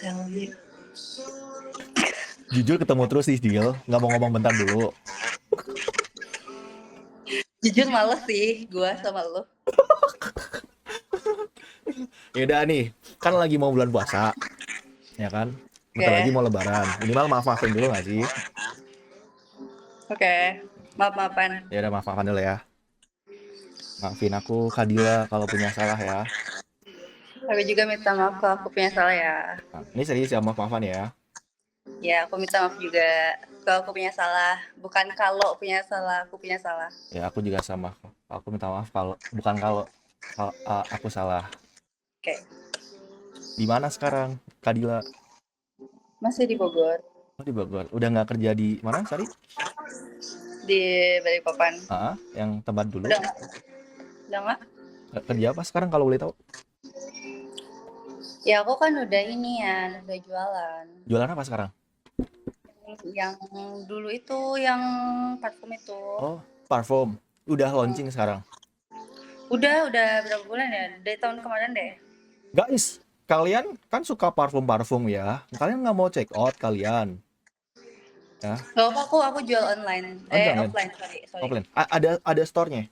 Tell you. Jujur ketemu terus sih Dil, nggak mau ngomong bentar dulu. Jujur males sih gua sama lo. Yaudah nih, kan lagi mau bulan puasa, ya kan? Bentar lagi Oke. mau lebaran. Minimal maaf-maafin dulu nggak sih? Oke. Maaf-maafan. Ya udah maaf-maafan dulu ya. Maafin aku Kadila kalau punya salah ya. Aku juga minta maaf kalau aku punya salah ya. Nah, ini serius ya maaf-maafan ya. Ya, aku minta maaf juga kalau aku punya salah. Bukan kalau punya salah, aku punya salah. Ya aku juga sama. Aku minta maaf kalau bukan kalau aku salah. Oke. Di mana sekarang Kadila? Masih di Bogor. Oh, di Bogor. Udah nggak kerja di mana? Sorry. Di Balikpapan. Yang tempat dulu. Udah nggak? Udah nggak? Kerja apa sekarang kalau boleh tahu? Ya, aku kan udah ini ya, udah jualan. Jualan apa sekarang? Yang dulu itu, yang parfum itu. Oh, parfum. Udah launching sekarang. Udah berapa bulan ya? Dari tahun kemarin deh. Guys, kalian kan suka parfum-parfum ya. Kalian nggak mau check out kalian? Ya. Gak apa, aku jual online. Jual online. Offline, sorry. Offline. Ada store-nya.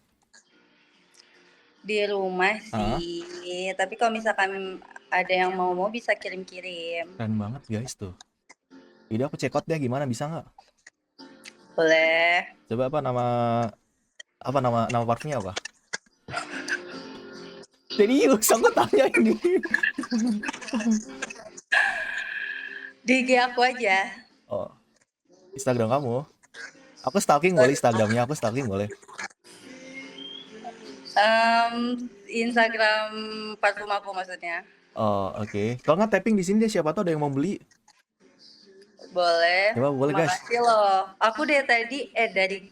Di rumah sih. Tapi kalau misalkan ada yang mau bisa kirim-kirim. Keren banget guys tuh. Jadi aku check out deh, gimana, bisa nggak? Boleh. Coba nama parfumnya apa? Serius, aku tanya ini. Di IG aku aja. Oh, Instagram kamu? Aku stalking boleh Instagramnya, aku stalking boleh. Instagram parfum aku maksudnya. Oh, oke. Kalau nggak tapping di sini deh, siapa tahu ada yang mau beli. Boleh. Coba boleh guys. Makasih loh. Aku dari tadi,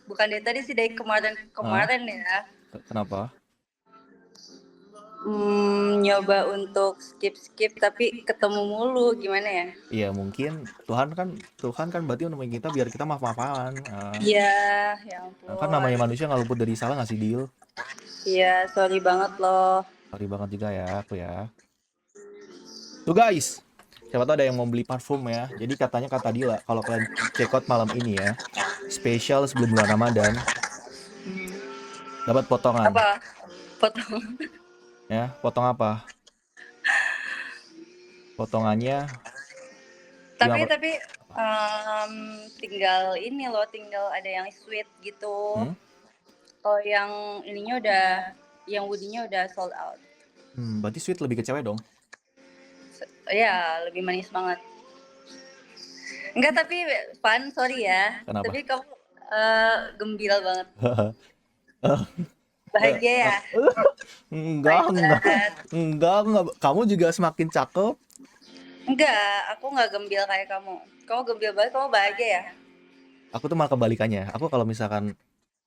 bukan dari tadi sih, dari kemarin ya. Kenapa? Nyoba untuk skip tapi ketemu mulu, gimana ya? Iya mungkin Tuhan kan berarti nemuin kita biar kita maaf-maafan. Iya, ya Kan ampun. namanya manusia nggak luput dari salah nggak sih Dil? Iya, sorry banget loh. Sorry banget juga ya aku ya. Tuh guys, siapa tahu ada yang mau beli parfum ya. Jadi katanya kata Dila, kalau kalian check out malam ini ya, spesial sebelum bulan Ramadan, dapat potongan. Apa? Potong. Ya, potong apa? Potongannya Tapi 5 tinggal ini loh, tinggal ada yang sweet gitu. Hmm? Kalau yang ininya yang woody-nya udah sold out. Berarti sweet lebih ke cewek dong. Ya, lebih manis banget. Enggak, tapi fun, sorry ya. Kenapa? Tapi kamu gembira banget. Bahagia ya? Enggak. Kamu juga semakin cakep. Enggak, aku nggak gembil kayak kamu. Kamu gembil banget, kamu bahagia ya? Aku tuh malah kebalikannya. Aku kalau misalkan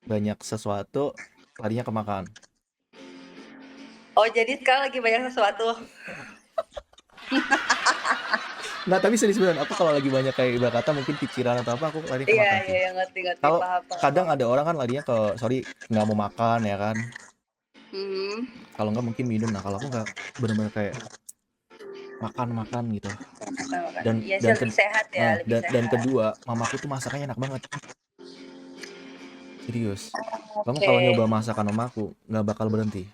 banyak sesuatu, larinya ke makan. Oh, jadi sekarang lagi banyak sesuatu. Nggak, tapi serius beneran. Aku kalau lagi banyak kayak ibarat kata mungkin pikiran atau apa, aku lari ke makan sih. Iya, ngerti. Kalau Paham. kadang ada orang kan larinya ke, sorry, nggak mau makan ya kan. Kalau nggak mungkin minum. Nah kalau aku nggak, bener-bener kayak makan gitu. Dan Iya sih, lebih sehat ya, lebih sehat. dan kedua, mamaku tuh masakannya enak banget. Serius. Kamu kalau nyoba masakan mamaku nggak bakal berhenti.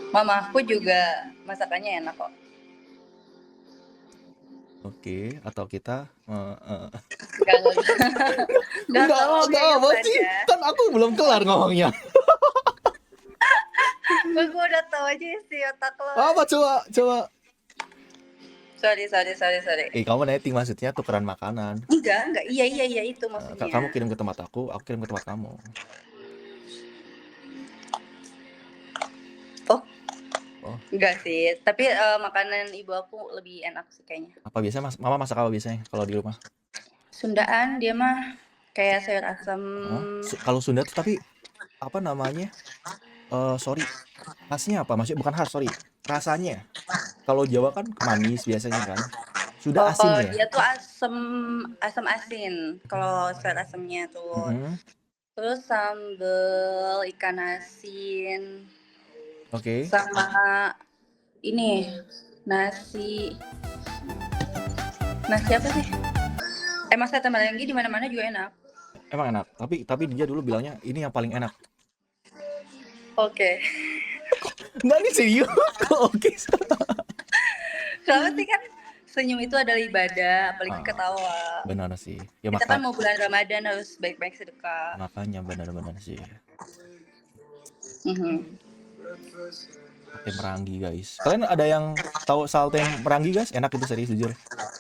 Mamaku juga masakannya enak kok. Oke, atau kita Enggak apa sih? Kan aku belum kelar ngomongnya. Gue udah tahu aja sih otak lo. Apa coba? Sorry. Kamu netting maksudnya tukeran makanan. Enggak. Iya itu maksudnya. Kamu kirim ke tempat aku kirim ke tempat kamu. Oh. Enggak sih, tapi makanan ibu aku lebih enak sih kayaknya. Apa biasanya Mama masak apa biasanya kalau di rumah? Sundaan dia mah kayak sayur asam. Kalau Sunda tuh tapi apa namanya? Sorry. Khasnya apa? Maksudnya bukan khas, sorry. Rasanya. Kalau Jawa kan manis biasanya kan. Sudah asin ya? Dia tuh asam asin. Kalau sayur asamnya tuh. Terus sambal ikan asin. Oke. Sama ini nasi Nah, siapa sih? Emang sate Marangi di mana-mana juga enak. Emang enak, tapi dia dulu bilangnya ini yang paling enak. Oke. Enggak nih serius. Kok oke? Soalnya sih kan senyum itu adalah ibadah, apalagi Ah, ketawa. benar sih. Ya Kita kan mau bulan Ramadan harus baik-baik sedekah. makanya benar-benar sih. Mhm. Sate Meranggi guys. Kalian ada yang tahu sate Meranggi guys? Enak itu serius jujur.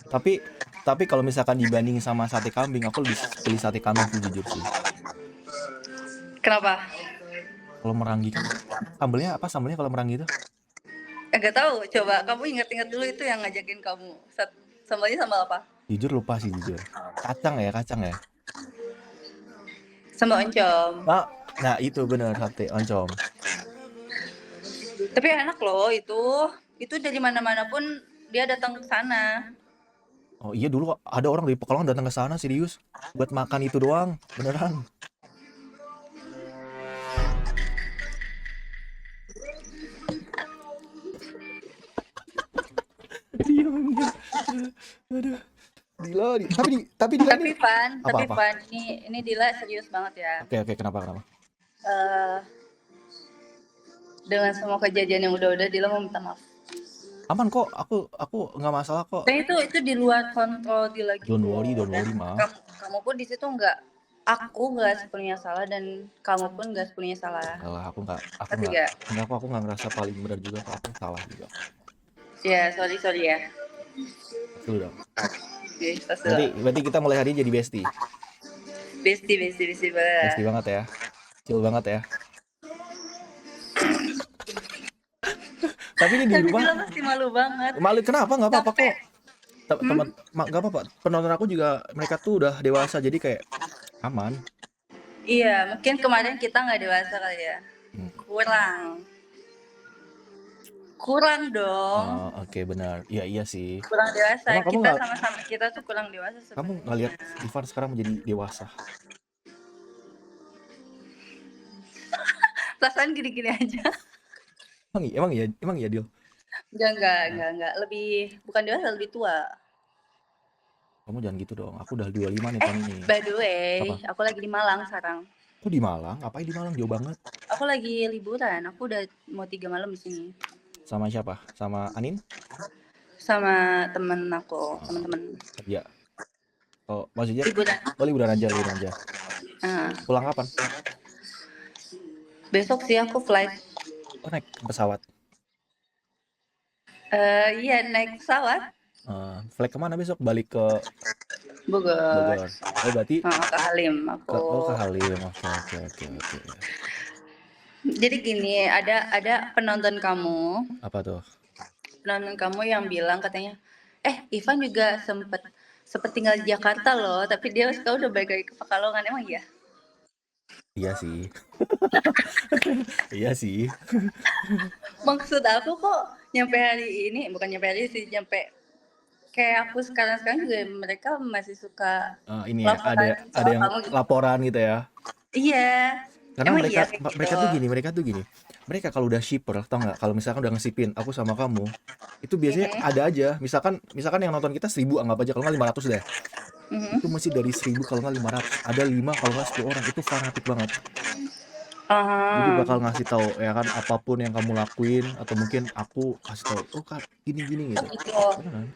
Tapi kalau misalkan dibanding sama sate kambing, aku lebih pilih sate kambing sih jujur sih. Kenapa? Kalau Meranggi kan sambelnya apa? Sambelnya kalau Meranggi itu? Enggak tahu, coba kamu ingat-ingat dulu itu yang ngajakin kamu. Sambalnya sambal apa? Jujur lupa sih jujur. Kacang ya. Sambal oncom. Nah itu bener sate oncom. Tapi enak loh itu. Itu dari mana-mana pun dia datang ke sana. Oh iya dulu ada orang dari Pekalongan datang ke sana serius buat makan itu doang, beneran. Diam. Aduh. Tapi Dila Tapi ini Van, apa-apa? ini Dila serius banget ya. Oke, kenapa? Eh dengan semua kejadian yang udah-udah Dila mau minta maaf. Aman kok, aku nggak masalah kok. Dan itu di luar kontrol Dila gitu. Don't worry, Ma. Kamu pun di situ aku nggak sepenuhnya salah dan kamu pun nggak sepenuhnya salah. Enggak, aku nggak ngerasa paling benar juga kok, aku salah juga. Ya, sorry ya. Dulu dong. Yes, Berarti kita mulai hari ini jadi bestie. Bestie banget. Bestie banget ya. Chill banget ya. Tapi ini di rumah. Dila pasti malu banget. Malu kenapa? Nggak apa-apa kok. Sampai Teman nggak apa-apa. Penonton aku juga mereka tuh udah dewasa jadi kayak aman. Iya, mungkin kemarin kita nggak dewasa kali ya. Kurang dong. Oh, oke, benar. Iya sih. Kurang dewasa. Emang kamu Kita nggak- sama-sama kita tuh kurang dewasa Kamu sebenarnya. nggak lihat Ivan sekarang menjadi dewasa? Perasaan gini-gini aja. Emang iya Dil. Enggak. Lebih bukan dewasa, lebih tua. Kamu jangan gitu dong. Aku udah 25 nih tahun ini. By the way, Apa? aku lagi di Malang sekarang. Kok di Malang? Ngapain di Malang? Jauh banget. Aku lagi liburan. Aku udah mau 3 malam di sini. Sama siapa? Sama Anin? Sama temen aku, teman-teman. Iya. Oh, maksudnya Liburan. liburan aja. Nah, Pulang kapan? besok sih aku flight. Oh, naik pesawat. Iya, naik pesawat. Flight kemana besok? Balik ke Bogor. Oh, berarti Ke Halim aku. ke Halim. Oke. Jadi gini, ada penonton kamu Apa tuh? yang bilang katanya, Ivan juga sempet tinggal di Jakarta loh, tapi dia sekarang udah balik lagi ke Pekalongan, emang iya? Iya sih. Iya sih. Maksud aku kok nyampe hari ini, bukan nyampe hari sih, nyampe kayak aku sekarang juga mereka masih suka Ini ya, ada yang kamu gitu. laporan gitu ya. Iya. Karena Emang mereka iya, mereka tuh gini. Mereka kalau udah shipper, tau nggak? Kalau misalkan udah ngesipin aku sama kamu, itu biasanya ada aja. Misalkan yang nonton kita 1000 anggap aja, kalau nggak 500 deh. Itu masih dari 1000 kalau nggak 500. Ada 5 kalau nggak 10 orang, itu fanatik banget. Jadi bakal ngasih tahu ya kan apapun yang kamu lakuin, atau mungkin aku kasih tahu, oh Kak, gini gitu. Beneran.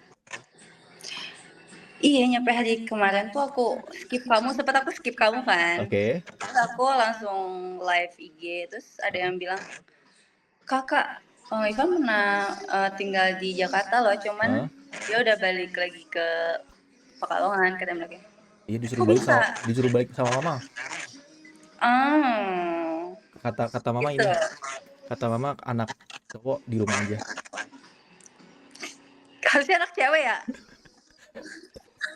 Iya, nyampe hari kemarin tuh aku skip kamu kan. Oke. Terus aku langsung live IG, terus ada yang bilang, kakak, Ivan pernah tinggal di Jakarta loh, cuman dia udah balik lagi ke Pekalongan, katanya lagi. Iya, disuruh balik sama mama. Kata mama gitu. Ini. Kata mama anak cowok di rumah aja. Harusnya anak cewek ya?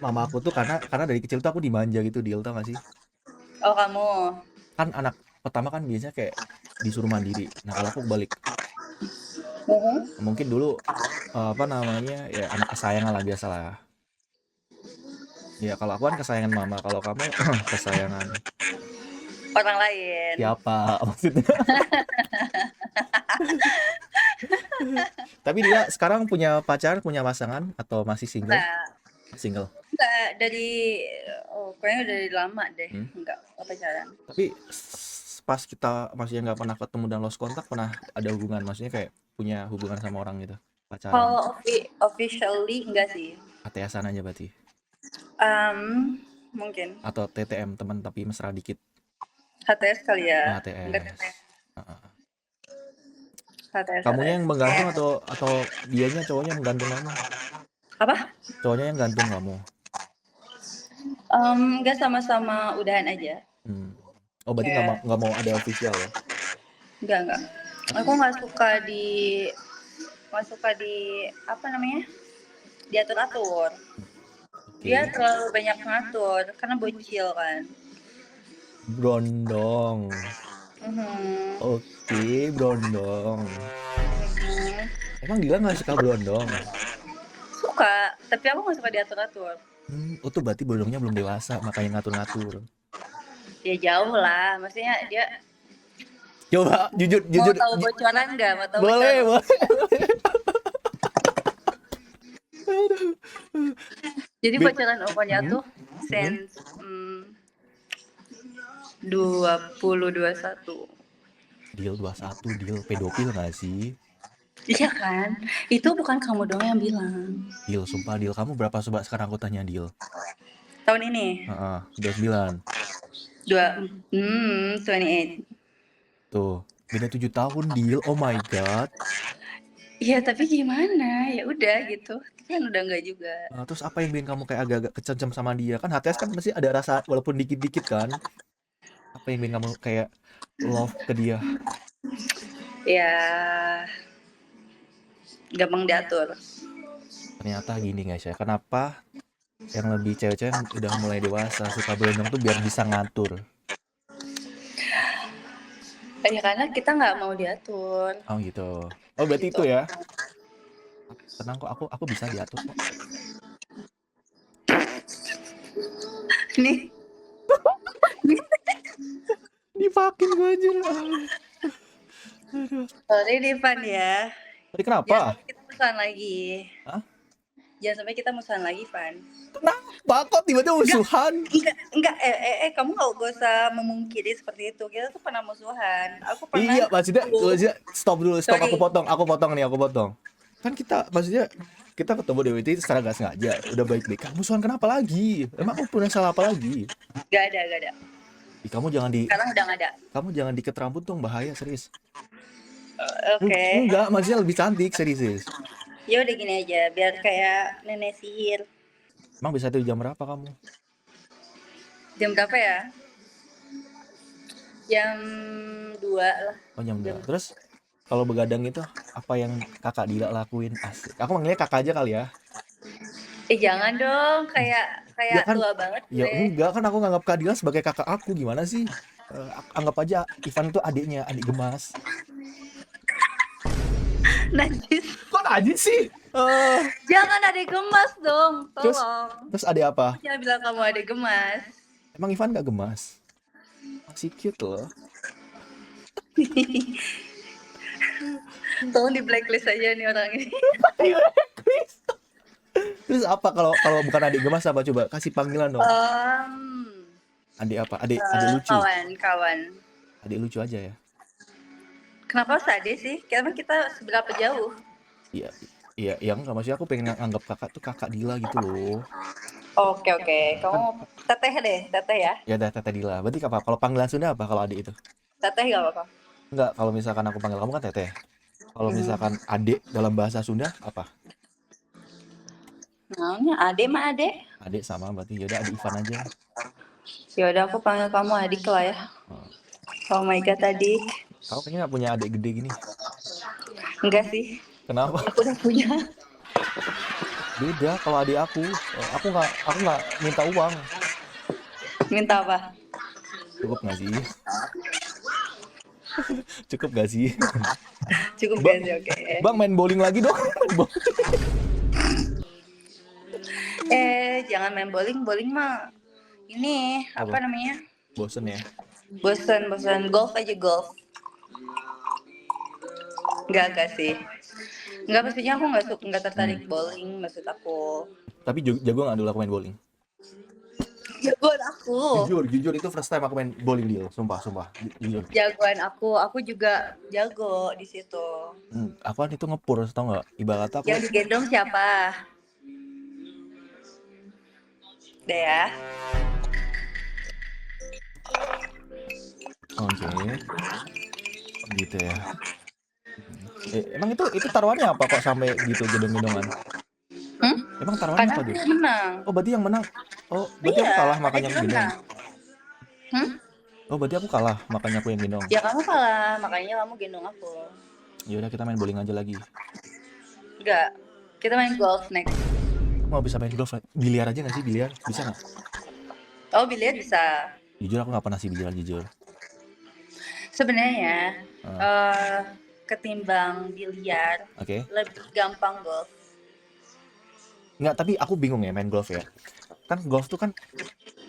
Mama aku tuh karena dari kecil tuh aku dimanja gitu, Dil, tau gak sih? Oh, kamu. Kan anak pertama kan biasanya kayak disuruh mandiri. Nah, kalau aku balik. Mungkin dulu ya anak kesayangan lah, biasa lah. Ya kalau aku kan kesayangan mama, kalau kamu kesayangan orang lain. Siapa maksudnya? Tapi dia sekarang punya pacar, punya pasangan, atau masih single? Single? Enggak, kayaknya dari lama deh, enggak pacaran. Tapi pas kita maksudnya nggak pernah ketemu dan lost kontak, pernah ada hubungan? Maksudnya kayak punya hubungan sama orang gitu, pacaran? Kalau officially enggak sih. ATS-an aja berarti? Mungkin. Atau TTM, teman tapi mesra dikit? HTS kali Oh, ya. Enggak HTS. TTS. Heeh. HTS, Kamunya HTS. yang menggantung atau dianya cowoknya menggantung kamu? Apa? Cowoknya yang gantung kamu? Enggak, sama-sama udahan aja. Oh, berarti Kayak nggak mau ada official ya? enggak. Aku nggak suka di apa namanya? Diatur-atur. Dia Oke. terlalu banyak ngatur karena bocil kan. Brondong. Mhm. Oke, brondong. Mhm. Emang Dila nggak suka brondong? Suka, tapi aku nggak suka diatur-atur. Oh, tuh berarti brondongnya belum dewasa, makanya ngatur-ngatur. Ya jauh lah, maksudnya dia Coba jujur mau jujur. tahu bocoran nggak? Mau tahu Boleh, bocoran? boleh. Jadi bocoran umurnya tuh since 2021. Deal 21, deal pedofil nggak sih? Iya kan? Itu bukan kamu dong yang bilang. Deal, sumpah deal. Kamu berapa coba sekarang aku tanya deal? Tahun ini? 29. 28. Tuh, beda 7 tahun deal. Oh my god. Iya, tapi gimana? Ya udah gitu. Kan udah enggak juga. Terus apa yang bikin kamu kayak agak-agak kecem sama dia? Kan HTS kan pasti ada rasa walaupun dikit-dikit kan. Apa yang bikin kamu kayak love ke dia? Ya gampang diatur. Ternyata gini guys ya. Kenapa yang lebih cewek-cewek yang udah mulai dewasa suka berondong tuh biar bisa ngatur? Ya karena kita nggak mau diatur. Oh gitu. Oh berarti Gitu. itu ya. Tenang kok, aku bisa diatur kok. Nih. Dipakin gue aja. Aduh. Sorry Divan ya. Tadi kenapa? Jangan sampai kita musuhan lagi. Hah? Jangan sampai kita musuhan lagi, Van. Kenapa kok tiba-tiba musuhan? Enggak, kamu nggak usah memungkiri seperti itu. Kita tuh pernah musuhan. Aku pernah. Iya, maksudnya stop dulu, stop. Sorry. Aku potong nih. Kan kita, maksudnya kita ketemu Dewi itu secara gak sengaja, udah baik-baik. Musuhan kenapa lagi? Emang aku punya salah apa lagi? Gak ada. Kamu jangan Sekarang udah gak ada. Kamu jangan diket rambut dong, bahaya serius. Oke. Enggak, maksudnya lebih cantik, serius. Ya udah gini aja, biar kayak nenek sihir. Emang bisa tuh jam berapa kamu? Jam berapa ya? Jam 2 lah. Oh, jam 2. Terus kalau begadang itu apa yang kakak Dila lakuin? Asik. Aku manggilnya kakak aja kali ya. Jangan dong, kayak Ya kan, tua banget gue. ya enggak, kan aku nganggap Kak Dila sebagai kakak aku, gimana sih? Anggap aja Ivan itu adiknya, adik gemas. Najis. Kok najis sih? Jangan adik gemas dong, tolong. Terus adik apa? Jangan bilang kamu adik gemas. Emang Ivan gak gemas? Masih cute loh. Tolong di blacklist aja nih orang ini. Terus apa kalau bukan adik gemas apa, coba kasih panggilan dong. Adik apa? Adik lucu. Kawan. Adik lucu aja ya. Kenapa sadis sih? Kita seberapa jauh? Iya, enggak, maksudnya aku pengen nganggap kakak tuh kakak Dila gitu loh. Oke. Kamu teteh deh, teteh ya. Ya udah, teteh Dila. Berarti apa? Kalau panggilan Sunda apa kalau adik itu? Teteh gak apa-apa. Enggak, kalau misalkan aku panggil kamu kan teteh. Kalau misalkan adik dalam bahasa Sunda apa? Namanya Ade mah Ade. Adik sama berarti. Yaudah, adik Ivan aja. Yaudah, aku panggil kamu adik lah ya. Oh my god, adik. Kamu kayaknya gak punya adik gede gini. Enggak sih. Kenapa? Aku udah punya. Beda kalau adik aku nggak minta uang. Minta apa? Cukup nggak sih? Cukup gak sih? Cukup gak sih? Oke. Bang, main bowling lagi dong. Jangan main bowling. Bowling mah ini apa namanya? Bosen ya? Bosen. Golf aja, golf. Enggak sih. Enggak, maksudnya aku nggak tertarik Hmm. bowling maksud aku. Tapi jago nggak dulu aku main bowling? Jagoan aku. Jujur itu first time aku main bowling deal, sumpah, jujur. Jagoan aku juga jago di situ. Aku kan itu ngepur, tau nggak? Ibarat aku, Yang digendong siapa? Deh ya. oke, gitu ya. Emang itu taruhannya apa kok sampai gitu gedong-gedongan? Hmm? Emang taruhannya Karena apa aku dul? yang menang. Oh berarti yang menang. Oh berarti aku Iya, kalah ada makanya aku juga gendong. menang. Hmm? Oh berarti aku kalah makanya aku yang gendong. Ya kamu kalah, makanya kamu gendong aku. Ya udah kita main bowling aja lagi. Enggak. Kita main golf next. Aku nggak bisa main golf. Biliar aja nggak sih, biliar? Bisa nggak? Oh, biliar bisa. Jujur aku nggak pernah sih biliar, jujur. Sebenarnya Ah, ketimbang biliar oke. lebih gampang golf. Nggak, tapi aku bingung ya main golf ya. Kan golf tuh kan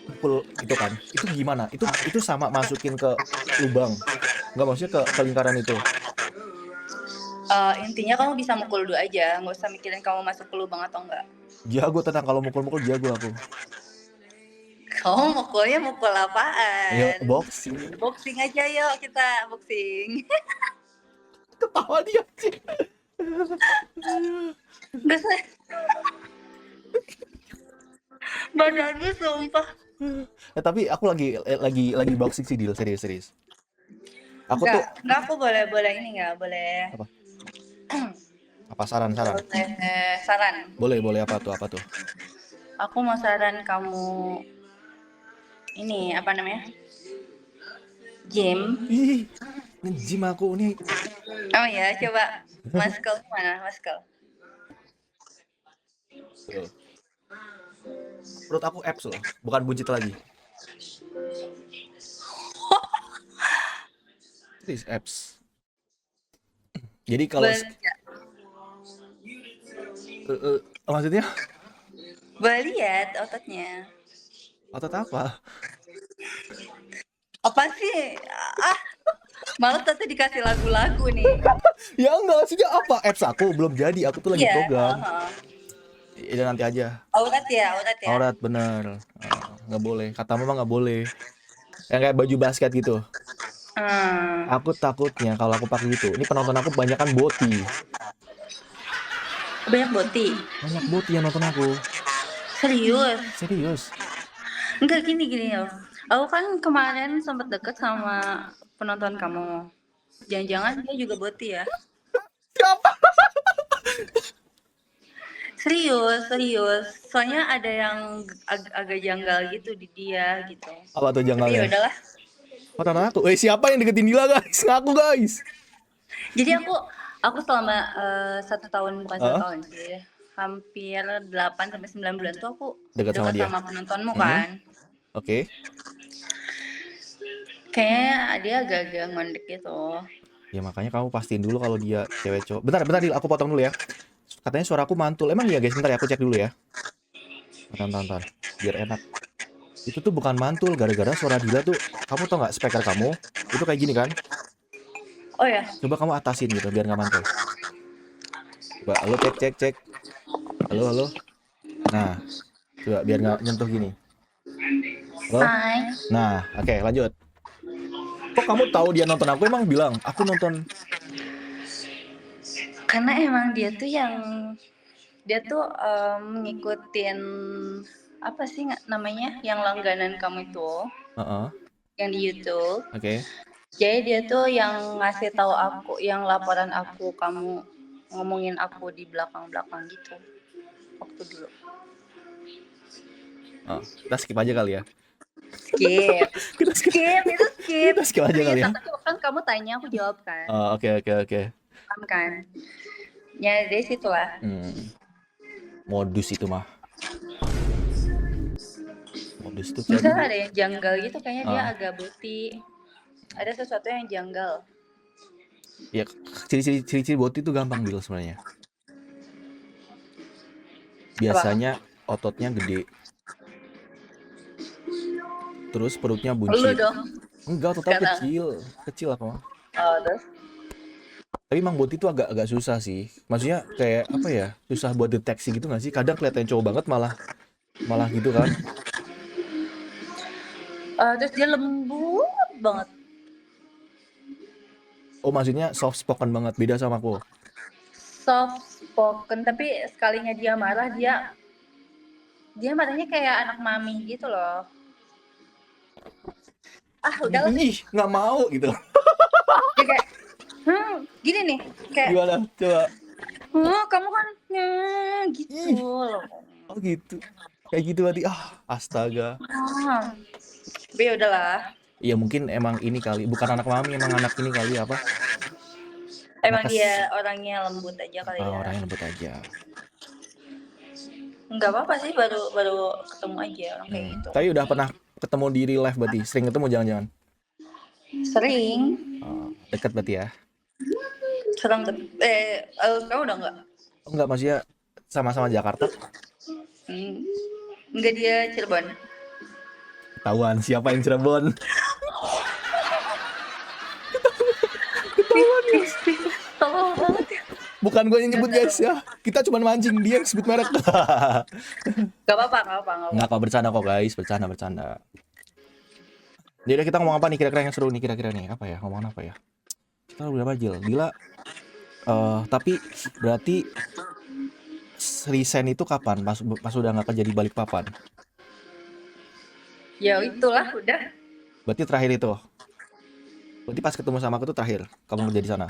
pukul itu kan. Itu gimana? Itu sama masukin ke lubang. Nggak, maksudnya ke lingkaran itu. Intinya kamu bisa mukul dulu aja, nggak usah mikirin kamu masuk ke lubang atau enggak. Jago, tenang, kalau mukul-mukul jago aku. Kamu mukulnya mukul Ya apaan? boxing. Boxing aja yuk, kita boxing. Ketawa dia sih. Udah saya badanmu sumpah. Tapi aku lagi boxing sih, deal, serius. Aku tuh Enggak, aku boleh ini nggak boleh. apa? Apa saran? Boleh saran. Boleh, apa tuh? Aku mau saran kamu ini apa namanya? Gym. Ih, nge-gym aku nih. Oh ya, coba Maskel mana? Maskel. Tuh. Perut aku abs loh, bukan buncit lagi. Serius abs. Jadi kalau Boleh nggak? maksudnya Boleh lihat ototnya. otot apa? Apa sih? Ah, malah tadi dikasih lagu-lagu nih. Ya enggak, maksudnya apa? Abs aku belum jadi, aku tuh lagi Iya, program. heeh. Ya nanti aja. Aurat ya, aurat ya. Aurat bener. Nggak boleh. Kata mama nggak boleh. Yang kayak baju basket gitu. Hmm. Aku takutnya kalau aku pakai gitu. Ini penonton aku banyak kan boti. Banyak boti. Banyak boti yang nonton aku. Serius? Serius. Enggak gini loh. Aku kan kemarin sempat deket sama penonton kamu. Jangan-jangan dia juga boti ya? Siapa? Serius. Soalnya ada yang agak janggal gitu di dia gitu. Apa tuh Tapi ya janggalnya? udahlah. Nonton aku. Siapa yang deketin Dila guys? Ngaku guys. Jadi aku selama 1 tahun, bukan 1 tahun sih, hampir 8 sampai 9 bulan tuh aku Dekat sama dekat dia. sama penontonmu Hmm. kan. Oke. Kayaknya dia agak-agak ngondek gitu. Ya makanya kamu pastiin dulu kalau dia cewek cowok. Bentar Dil, aku potong dulu ya. Katanya suaraku mantul. Emang iya guys, bentar ya aku cek dulu ya. Bentar. Biar enak. Itu tuh bukan mantul, gara-gara suara Dila tuh, kamu tau nggak speaker kamu itu kayak gini kan? Oh ya, Coba kamu atasin gitu biar nggak mantul. Coba, halo cek. Halo. Nah, coba biar nggak nyentuh gini. Halo. hai. Nah, oke, lanjut. Kok kamu tahu dia nonton aku? Emang bilang aku nonton. Karena emang dia tuh ngikutin apa sih namanya yang langganan kamu itu, Heeh. yang di YouTube. Oke. Jadi dia tuh yang ngasih tahu aku, yang laporan aku kamu ngomongin aku di belakang-belakang gitu waktu dulu. Oh, kita skip aja kali ya. Skip. Kita skip. Itu skip. Kita skip aja kali ya. Tapi kan kamu tanya aku jawab kan. Oh, oke. Paham kan? Ya dari situ lah. Modus itu mah. Modus tuh Misal kayak ada yang janggal gitu, kayaknya dia agak boti. Ada sesuatu yang janggal. ya, ciri-ciri boti itu gampang Bil sebenarnya. Biasanya ototnya gede. Terus perutnya Lu buncit. dong. Enggak, otot aku kecil apa? Oh, terus Tapi emang bot itu agak agak susah sih. Maksudnya kayak apa ya? Susah buat deteksi gitu nggak sih? Kadang kelihatan cowok banget malah malah gitu kan. Terus dia lembut banget. Oh, maksudnya soft spoken banget, beda sama aku. Soft spoken, tapi sekalinya dia marah, dia marahnya kayak anak mami gitu loh. Udahlah. Ih, nggak mau gitu. Dia kayak, gini nih, kayak, Gimana? Coba. kamu kan, gitu Ih, loh. oh gitu. Kayak gitu berarti. Astaga. Tapi ya udahlah. Iya mungkin emang ini kali, bukan anak mami, emang anak ini kali apa? Emang Nakes. dia orangnya lembut aja kali ya. Orangnya lembut aja. Enggak apa-apa sih, baru ketemu aja orang kayak gitu. Tapi udah pernah ketemu di real life berarti? Sering ketemu jangan-jangan? Sering. Deket berarti ya? Sering. Kamu udah enggak? Enggak, maksudnya sama-sama Jakarta? Enggak, dia Cirebon. Ketahuan siapa yang Cirebon. Ketahuan guys. Tolong banget ya. Bukan gue yang nyebut guys ya. Kita cuma mancing, dia yang sebut merek. Gak apa-apa. Nggak kok, bercanda kok guys, bercanda. Jadi kita ngomong apa nih kira-kira yang seru nih kira-kira nih? Apa ya? Ngomong apa ya? Kita udah bajil. Gila. Tapi berarti resign itu kapan? Pas udah nggak kerja di Balikpapan? Ya itulah udah. Berarti terakhir itu. Berarti pas ketemu sama aku tuh terakhir kamu kerja di sana.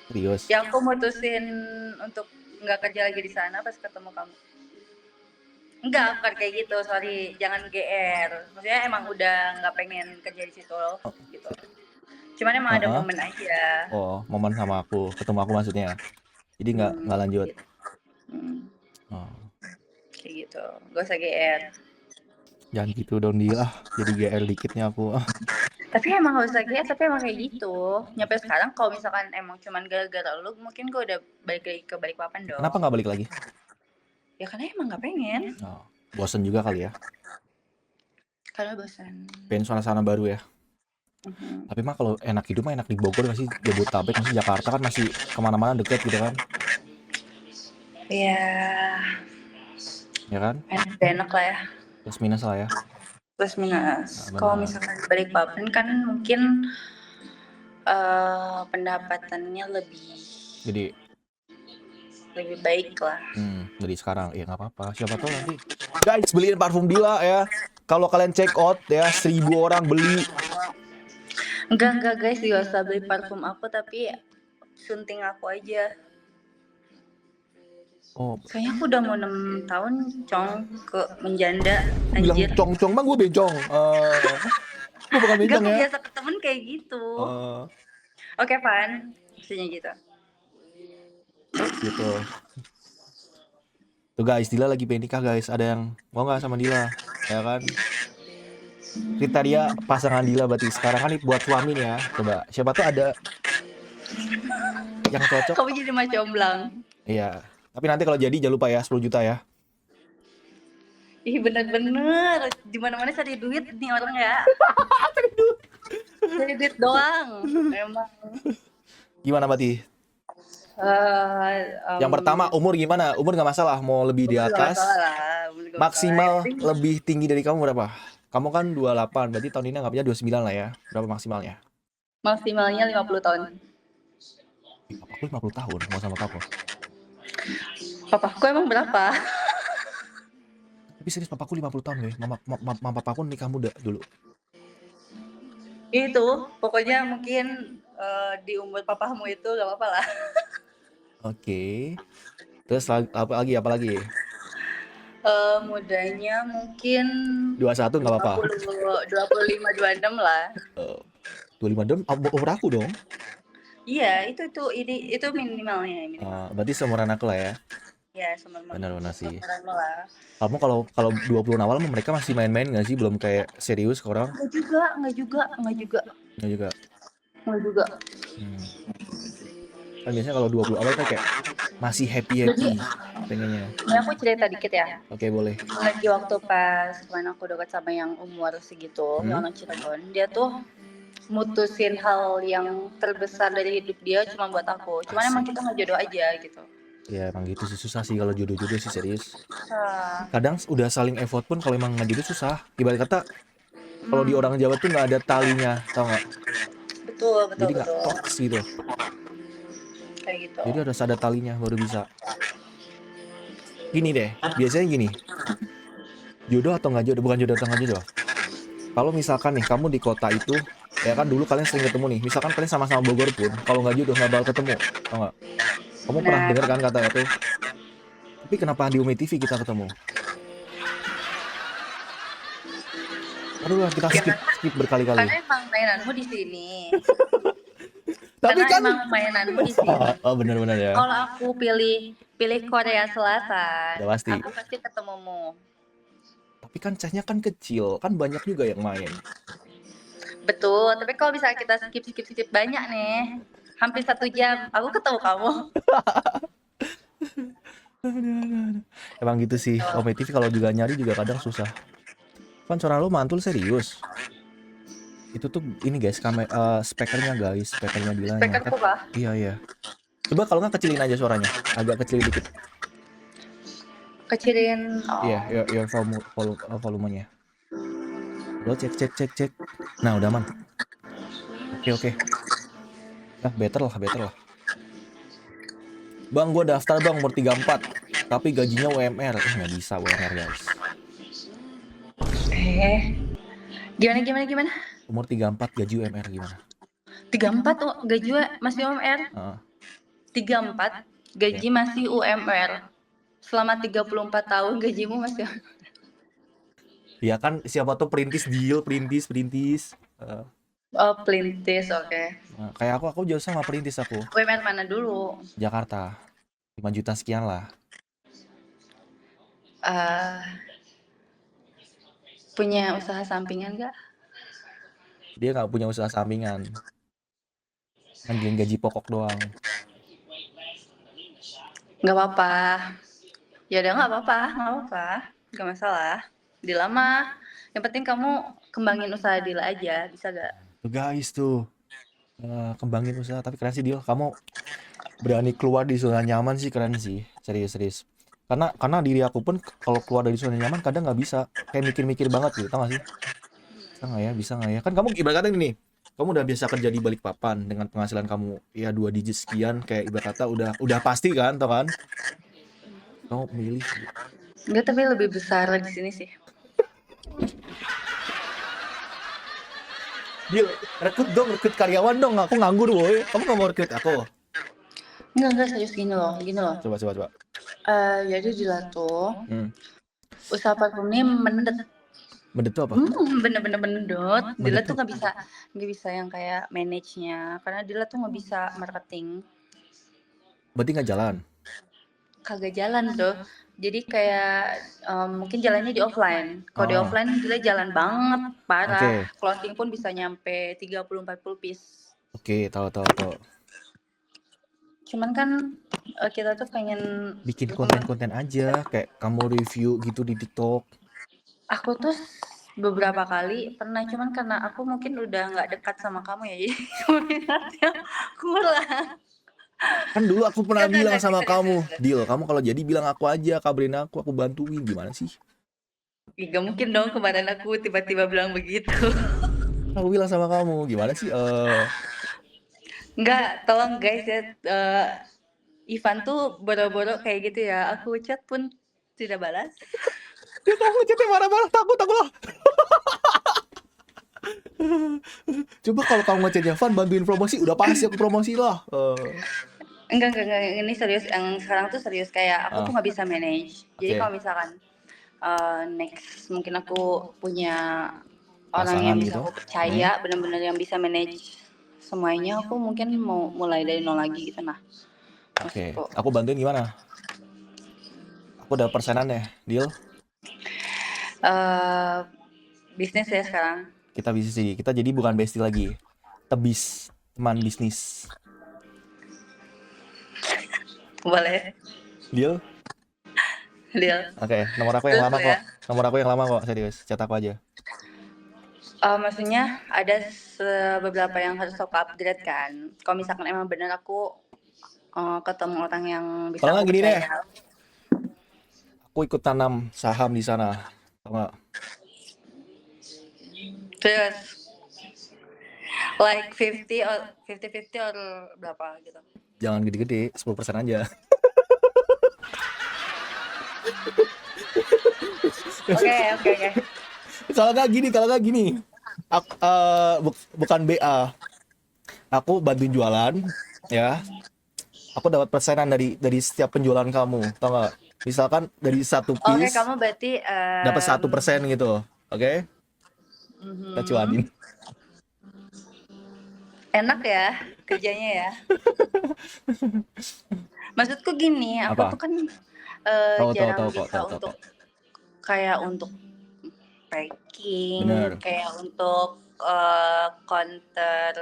Serius? Yang aku mutusin untuk nggak kerja lagi di sana pas ketemu kamu. Enggak, bukan kayak gitu, sorry, jangan GR. Maksudnya emang udah nggak pengen kerja di situ loh, gitu. Cuman emang ada momen aja. Oh, momen sama aku, ketemu aku maksudnya. Jadi nggak lanjut. Gitu. Kayak gitu, gak usah GR. Jangan gitu dong dia, jadi GR dikitnya aku. Tapi emang gak usah GR, tapi emang kayak gitu. Nyampe sekarang kalau misalkan emang cuman gara-gara lu, mungkin gue udah balik lagi ke Balikpapan dong. Kenapa nggak balik lagi? Ya karena emang gak pengen. Bosen juga kali ya. Karena bosan. Pengen suasana baru ya. Tapi mah kalau enak hidup mah enak di Bogor nggak sih? Jabodetabek, masih Jakarta kan masih kemana-mana deket gitu kan? Iya. Ya kan? Enak lah ya. Plus minus lah ya. Plus minus. Kalau misalkan Balikpapan kan mungkin pendapatannya lebih baik lah. Jadi sekarang ya nggak apa-apa. Siapa tahu nanti guys beliin parfum Dila ya. Kalau kalian check out ya 1.000 orang beli. Enggak guys, gak usah beli parfum aku, tapi sunting aku aja. Oh. Kayaknya aku udah mau 6 tahun ke menjanda. Anjir. Bilang cong bang, gue bencong. Gue bukan bencong ya. Gak biasa ke temen kayak gitu. Oke, Pan. Maksudnya gitu. Gitu. Tuh guys, Dila lagi pengen nikah guys. Ada yang mau nggak sama Dila? Ya kan? Kriteria pasangan Dila berarti sekarang kan buat suami nih ya. Coba, siapa tuh ada yang cocok? Kamu jadi macam jomblang. Iya. Tapi nanti kalau jadi jangan lupa ya 10 juta ya. Ih bener. Di mana-mana cari duit nih orang ya. Cari duit doang. Emang. Gimana berarti? Yang pertama umur gimana? Umur nggak masalah. Mau lebih di atas. Maksimal lebih tinggi dari kamu berapa? Kamu kan 28, berarti tahun ini anggapnya 29 lah ya. Berapa maksimalnya? Maksimalnya 50 tahun. Papaku 50 tahun mau sama kamu. Papaku emang berapa? Tapi serius papaku 50 tahun ya. Mama papaku nikah muda dulu. Itu, pokoknya mungkin di umur papamu itu gak apa-apa lah. Oke. Terus apa lagi? Mudanya mungkin 21 nggak apa-apa. 25-26 lah. 25 umur aku dong. Iya, itu minimalnya. Berarti seumuran aku lah ya. Ya, seumuran. Benar sih. Kamu kalau 20 awal mereka masih main-main nggak sih? Belum kayak serius ke orang? Enggak juga. Kan biasanya kalau 20 awal kan kayak masih happy pengennya. Ini aku cerita dikit ya. Oke, boleh. Lagi waktu pas kemarin aku dekat sama yang umur segitu, yang anak Cirebon, dia tuh mutusin hal yang terbesar dari hidup dia cuma buat aku. Cuman emang Asik. kita nggak jodoh aja gitu. Ya emang gitu sih, susah sih kalau jodoh-jodoh sih, serius. Susah. Kadang udah saling effort pun kalau emang nggak jodoh susah. Ibarat kata kalau di orang Jawa tuh nggak ada talinya, tau nggak? Betul, betul, Jadi nggak betul. toks gitu. Kayak gitu. Jadi harus ada talinya baru bisa. Gini deh, biasanya gini. Jodoh atau nggak jodoh, bukan jodoh atau nggak jodoh. Kalau misalkan nih kamu di kota itu, ya kan dulu kalian sering ketemu nih. Misalkan kalian sama-sama Bogor pun, kalau nggak jodoh nggak bakal ketemu, tau nggak? Kamu pernah Benar. denger kan kata itu? Tapi kenapa di Umi TV kita ketemu? Aduh lah, kita skip Gimana? skip berkali-kali. Karena emang mainanmu di sini. Tapi Karena kan, emang mainanmu di sini. oh benar-benar ya, Kalau aku pilih Korea Selatan, udah pasti. aku pasti ketemumu. Tapi kan chestnya kan kecil, kan banyak juga yang main. Betul, tapi kalau bisa kita skip banyak nih, hampir 1 jam, aku ketemu kamu. Emang gitu sih, Umi TV kalau juga nyari juga kadang susah. Kan suara lo mantul serius. Itu tuh ini guys, speakernya guys, speakernya Dilanya. Speakerku kah? Iya iya. Coba kalau nggak kecilin aja suaranya, agak kecilin dikit. Kecilin. Iya, Oh. ya volumenya. Lo cek. Nah udah aman. Oke. Nah better lah. Bang, gue daftar bang umur 34, tapi gajinya UMR. Nggak bisa UMR guys. Gimana? Umur 34 gaji UMR gimana? 34 gaji masih UMR. 34 gaji masih UMR. Selama 34 tahun gajimu masih UMR. Ya kan siapa tuh perintis deal, perintis. Oh, perintis, oke. Nah, kayak aku jauh sama perintis aku. UMR mana dulu? Jakarta. 5 juta sekian lah. Punya usaha sampingan nggak? Dia nggak punya usaha sampingan. Ngandelin gaji pokok doang. Nggak apa-apa. Ya udah nggak apa-apa. Nggak masalah. Dila mah. Yang penting kamu kembangin usaha Dila aja, bisa gak? Tuh guys tuh. Kembangin usaha, tapi keren sih Dil. Kamu berani keluar di zona nyaman sih, keren sih. Serius. Karena diri aku pun kalau keluar dari zona nyaman kadang nggak bisa. Kayak mikir-mikir banget gitu, tau gak sih? Bisa nggak ya? Kan kamu ibarat kata ini nih, kamu udah biasa kerja di Balikpapan dengan penghasilan kamu ya 2 digit sekian, kayak ibarat kata udah pasti kan, tau kan? Kamu milih. Enggak, tapi lebih besar di sini sih. Deal, rekrut karyawan dong. Aku nganggur boy. Kamu nggak mau rekrut aku? Enggak, serius gini loh. Coba. Jadi Dila tuh usaha parfum ini mendet. Mendet tuh apa? Bener-bener mendet. Dila tuh nggak bisa yang kayak manage-nya, karena Dila tuh nggak bisa marketing. Berarti nggak jalan? Kagak jalan tuh. Jadi kayak mungkin jalannya di offline. Kalau di offline Dila jalan banget, parah. Closing pun bisa nyampe 30-40 piece. Oke, tahu. Cuman kan kita tuh pengen bikin konten-konten aja, kayak kamu review gitu di TikTok. Aku tuh beberapa kali pernah, cuman karena aku mungkin udah nggak dekat sama kamu ya, jadi minatnya kurang. Kan dulu aku pernah bilang sama kamu, Dil, kamu kalau jadi bilang aku aja, kabarin aku bantuin. Gimana sih? Gak mungkin dong kemarin aku tiba-tiba bilang begitu. Aku bilang sama kamu, gimana sih? Enggak, tolong guys ya, Ivan tuh boro-boro kayak gitu ya. Aku chat pun tidak balas. Dia tahu ngechatnya marah-marah, takut lah. Coba kalau kamu ngechatnya Van bantuin promosi, udah pasti aku promosi lah. Enggak, ini serius. Yang sekarang tuh serius, kayak aku tuh nggak bisa manage. Jadi kalau misalkan next mungkin aku punya orang yang bisa aku percaya, benar-benar yang bisa manage semuanya, aku mungkin mau mulai dari nol lagi gitu. Nah, Oke, aku bantuin gimana? Aku udah persenannya, deal? Bisnis ya sekarang. Kita bisnis sih, kita jadi bukan bestie lagi, tebis, teman bisnis. Boleh. Deal? Oke, nomor aku yang lama kok, serius, chat aku aja. Maksudnya ada beberapa yang harus aku upgrade kan. Kalau misalkan emang bener aku, ketemu orang yang Kalau bisa nggak aku gini deh, percaya. aku ikut tanam saham di sana. Tau nggak? Terus like 50 or berapa gitu? Jangan gede-gede, 10% aja. Oke oke oke. Kalau nggak gini, bukan BA, aku bantuin jualan, ya. Aku dapat persenan dari setiap penjualan kamu, tau nggak? Misalkan dari satu Oke, piece kamu berarti, dapat 1% gitu, oke? Kita cuanin. mhm, enak ya kerjanya ya? Maksudku gini, aku tuh Apa? kan, Tahu tahu jarang tahu kok, bisa tahu tahu untuk kok. kayak untuk packing, Bener. kayak untuk, counter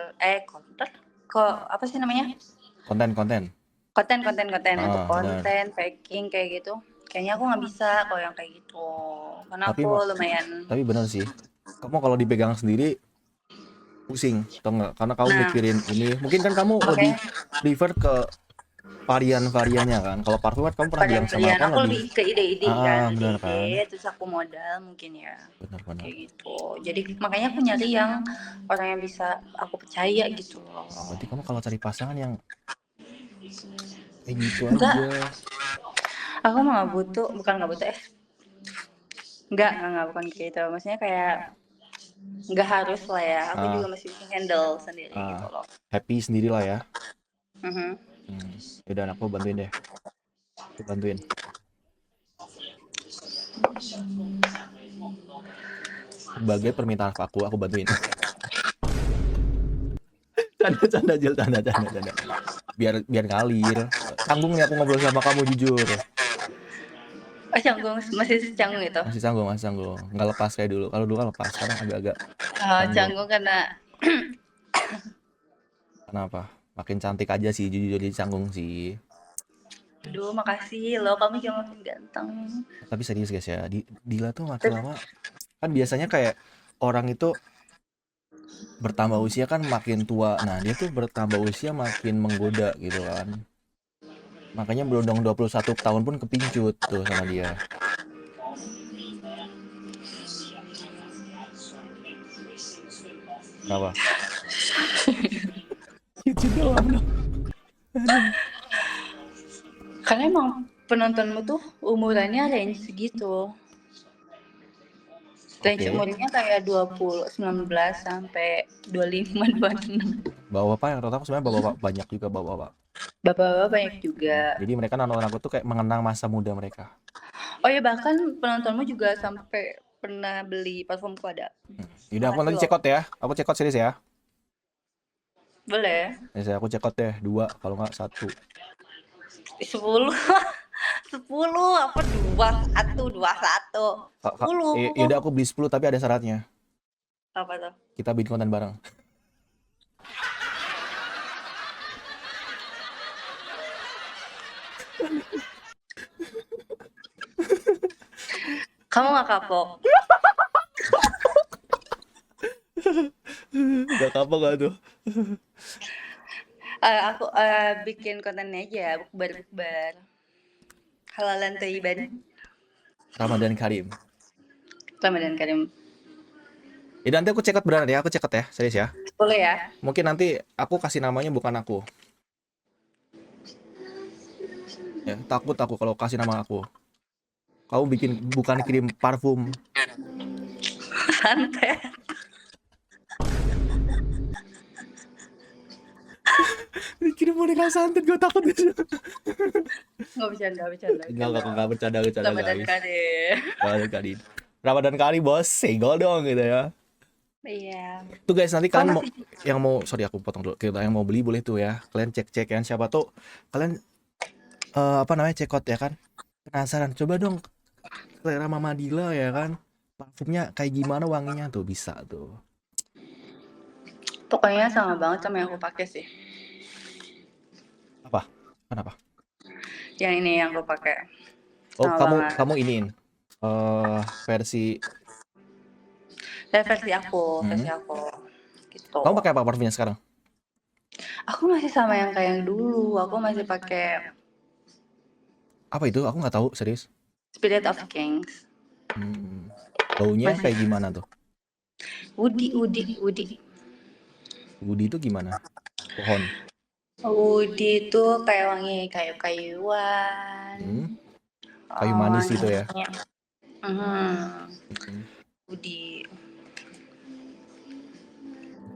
kok apa sih namanya? Konten-konten. Konten untuk Bener. konten, packing kayak gitu. Kayaknya aku nggak bisa kalau yang kayak gitu, karena Tapi aku lumayan tapi bener sih. Kamu kalau dipegang sendiri pusing, atau enggak? Karena kamu nah, mikirin ini. Mungkin kan kamu lebih makanya prefer ke varian-variannya kan. Kalau parfum kan kamu pernah bilang sama aku varian-varian kan aku lebih lebih ke ide-ide kan, bener kan? ide-ide terus aku modal mungkin ya, Benar-benar. kayak gitu. Jadi makanya aku nyari yang orang yang bisa aku percaya gitu loh. Oh, berarti kamu kalau cari pasangan yang kayak gitu Enggak, aja. aku mah nggak butuh, bukan nggak butuh, enggak, bukan kayak gitu. Maksudnya kayak nggak harus lah ya, aku juga Ah, masih bisa handle sendiri gitu loh. happy sendiri lah ya. Mhm. Yaudah, aku bantuin deh. Aku bantuin. Sebagai permintaan aku bantuin. Canda, Jel, canda. Biar ngalir. Canggung nih aku ngobrol sama kamu jujur. Oh canggung, masih canggung itu? Masih canggung. Nggak lepas kayak dulu. Kalau dulu kan lepas, sekarang agak-agak Oh, canggung. canggung karena Kenapa? Makin cantik aja sih, jujur jadi canggung sih. aduh makasih loh, kamu juga makin ganteng. Tapi serius guys ya, Dila tuh makin Terus, lama kan biasanya kayak orang itu bertambah usia kan makin tua. Nah, dia tuh bertambah usia makin menggoda gitu kan. Makanya berondong 21 tahun pun kepincut tuh sama dia. Kenapa? Gitu doang dong. Aduh. karena emang penontonmu tuh umurannya range segitu. Range Oke. umurnya kayak 19 sampai 25, 26. Bapak-bapak yang rata aku sebenarnya bapak-bapak banyak juga bapak-bapak. Bapak-bapak banyak juga. Jadi mereka nonton aku tuh kayak mengenang masa muda mereka. Oh ya bahkan penontonmu juga sampai pernah beli parfumku ada. Yaudah aku Makasih nanti loh. cekot ya. Aku cekot serius ya. Boleh? Ya, aku cekot deh 2 kalau nggak 1. 10. 10 apa 21, 21. 10. Yaudah aku beli 10 tapi ada syaratnya. Apa tuh? Kita bikin konten bareng. Kamu gak kapok? Gak kapok gak tuh? Aku bikin kontennya aja, bukber-bukber. Halalan thayyiban. Ramadan Karim. Ramadan Karim. Ya nanti aku cekot beneran ya, aku cekot ya, serius ya. Boleh ya? Mungkin nanti aku kasih namanya bukan aku. Ya, takut aku kalau kasih nama aku. Kamu bikin bukan kirim parfum. Santai. Kirim boneka santet, gue takut. Nggak bercanda. Enggak bercanda Ramadan guys. Karim. Ramadan Kali. Ramadan Kali bos, segol dong gitu ya. Iya. Tuh guys, nanti Kamu kalian mau masih yang mau sorry aku potong dulu. Kita yang mau beli boleh tuh ya. Kalian cek-cek kan siapa tuh kalian apa namanya cekot ya kan. Penasaran, coba dong selera Mama Dila ya kan. Parfumnya kayak gimana wanginya tuh bisa tuh. pokoknya sama banget sama yang aku pakai sih. Apa? Kenapa? Yang ini yang aku pakai. Oh, Sama kamu banget. iniin versi Versi Hmm. aku gitu. Kamu pakai apa parfumnya sekarang? Aku masih sama yang kayak yang dulu. Aku masih pakai Apa itu? Aku nggak tahu, serius. Spirit of Kings. Baunya Masih kayak gimana tuh? Woody. Woody itu gimana? Pohon. Woody itu kayak wangi kayu-kayuan. Kayu manis gitu ya. Wanginya. Hmm. Woody.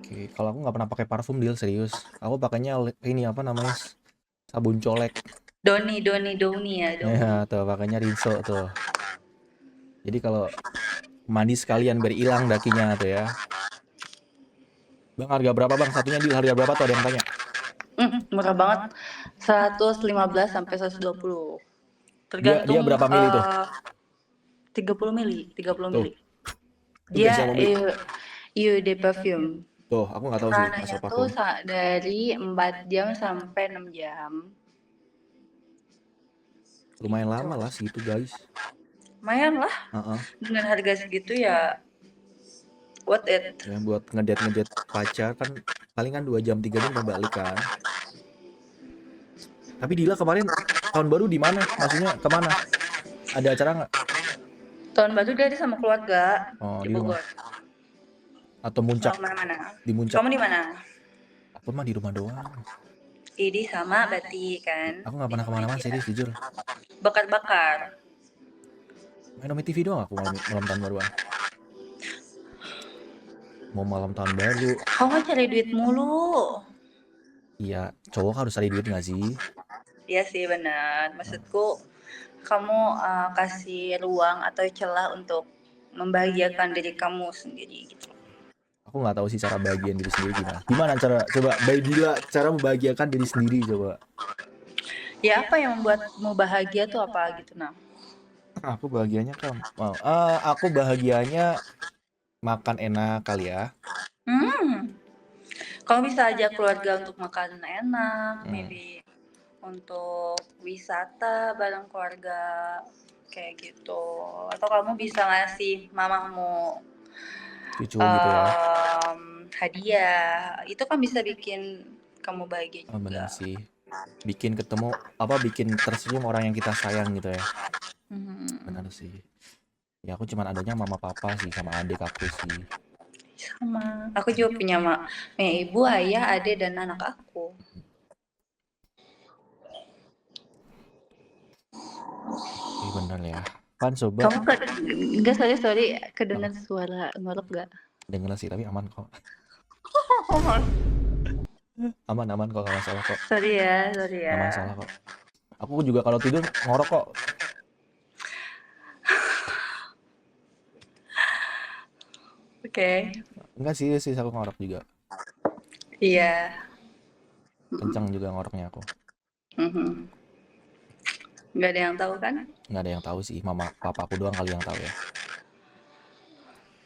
Oke, kalau aku nggak pernah pakai parfum, Deal, serius. Aku pakainya ini apa namanya? Sabun colek. Doni ya, Ya, Doni. tuh pakainya Rinso tuh. Jadi kalau mandi sekalian biar hilang dakinya tuh ya. Bang, harga berapa bang? Satunya Deal, harga berapa tuh, ada yang tanya? Murah banget. 115 sampai 120. Dia Tergantung berapa mili tuh? 30 mili. Tuh, itu biasanya Dia mau beli. EUD perfume. Tuh, aku nggak tahu sih Tahanannya asal tuh parfum. dari 4 jam sampai 6 jam. Lumayan Gitu. lama lah segitu guys. Lumayan lah. Heeh. Dengan harga segitu ya worth it. Ya buat ngedet pacar kan palingan 2 jam 3 jam udah balik kan. Tapi Dila kemarin tahun baru di mana? Maksudnya kemana? Ada acara nggak? Tahun baru dia ada sama keluarga Oh, di di rumah. Bogor. Atau Nggak muncak? kemana-mana. Di muncak. Kamu di mana? Aku mah di rumah doang. Ini sama berarti kan. Aku nggak Di pernah rumah kemana-mana aja. serius jujur. Bakar-bakar. Main Omi TV doang aku malam tahun baruan. Mau malam tahun baru. Kamu kan cari duit mulu. Iya, cowok harus cari duit nggak sih? Iya sih benar. Maksudku kamu kasih ruang atau celah untuk membahagiakan diri kamu sendiri gitu. Aku nggak tahu sih cara bahagian diri sendiri gimana. Gimana cara coba Bay Dila cara membahagiakan diri sendiri coba. Ya apa yang membuatmu bahagia tuh apa gitu nah? Aku bahagianya kan, aku bahagianya makan enak kali ya. Kamu bisa ajak keluarga untuk makan enak, Hmm. maybe untuk wisata bareng keluarga kayak gitu. Atau kamu bisa ngasih mamamu Cucu gitu ya. hadiah. Itu kan bisa bikin kamu bahagia Oh, bener juga. sih. Bikin ketemu bikin tersenyum orang yang kita sayang gitu ya. Benar sih. Ya aku cuman adanya mama papa sih sama adik aku sih. Sama. Aku juga punya ibu, ayah, adik dan anak aku. Iya bener ya. Kan coba. Kamu enggak, sorry kedengar suara ngorok gak? Denger sih tapi aman kok. Aman kok, gak masalah kok. Sorry ya. Gak masalah kok. Aku juga kalau tidur ngorok kok. Oke. Enggak sih aku ngorok juga. Iya. Kencang juga ngoroknya aku. Nggak ada yang tahu kan? Nggak ada yang tahu sih, mama papa aku doang kali yang tahu ya.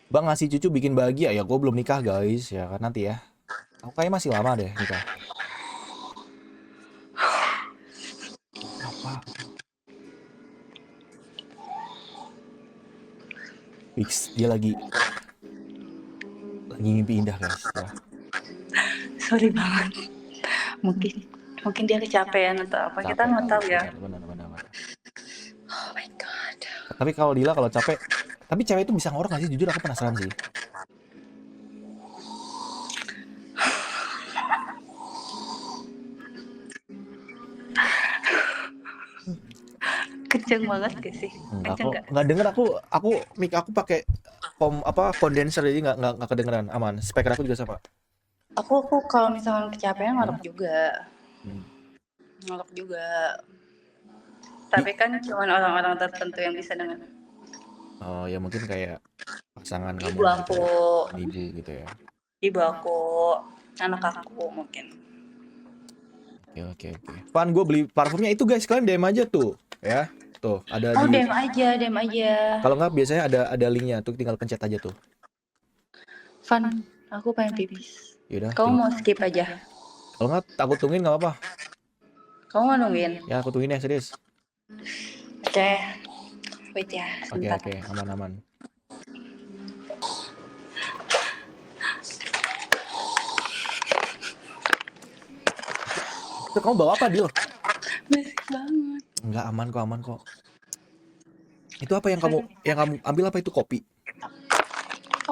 Bang, ngasih cucu bikin bahagia ya, gue belum nikah guys ya kan, nanti ya. Aku kayaknya masih lama deh nikah. Apa? Fix, dia lagi mimpi indah guys ya. Sorry banget. Mungkin dia kecapean atau apa, kita nggak tahu ya. Benar. Oh my god. Tapi kalau Dila kalau capek, tapi cewek itu bisa ngorok gak sih? Jujur aku penasaran sih. Kenceng banget gak sih? Kenceng nggak? Nggak denger aku mic aku pakai kondenser jadi nggak kedengeran, aman. Speaker aku juga sama. Aku kalau misalnya kecapean ngorok juga. Tapi kan cuma orang-orang tertentu yang bisa dengar. Oh ya mungkin kayak pasangan kamu Ibu aku, gitu. Ibu gitu ya. ibu aku, anak aku mungkin. Oke. Pan, gue beli parfumnya itu guys, kalian DM aja tuh ya. Tuh ada Oh, di. DM aja. Kalau nggak biasanya ada linknya tuh, tinggal pencet aja tuh. Van, aku pengen pipis. Yaudah. Kamu mau skip aja? Kalau nggak aku tungguin nggak apa-apa. Kamu mau nungguin? Ya aku tungguin ya, serius. Oke. Wait ya, sebentar. Oke, aman. Itu kamu bawa apa, Dil? Basic banget. Enggak, aman kok. Itu apa yang kamu ambil, apa itu kopi?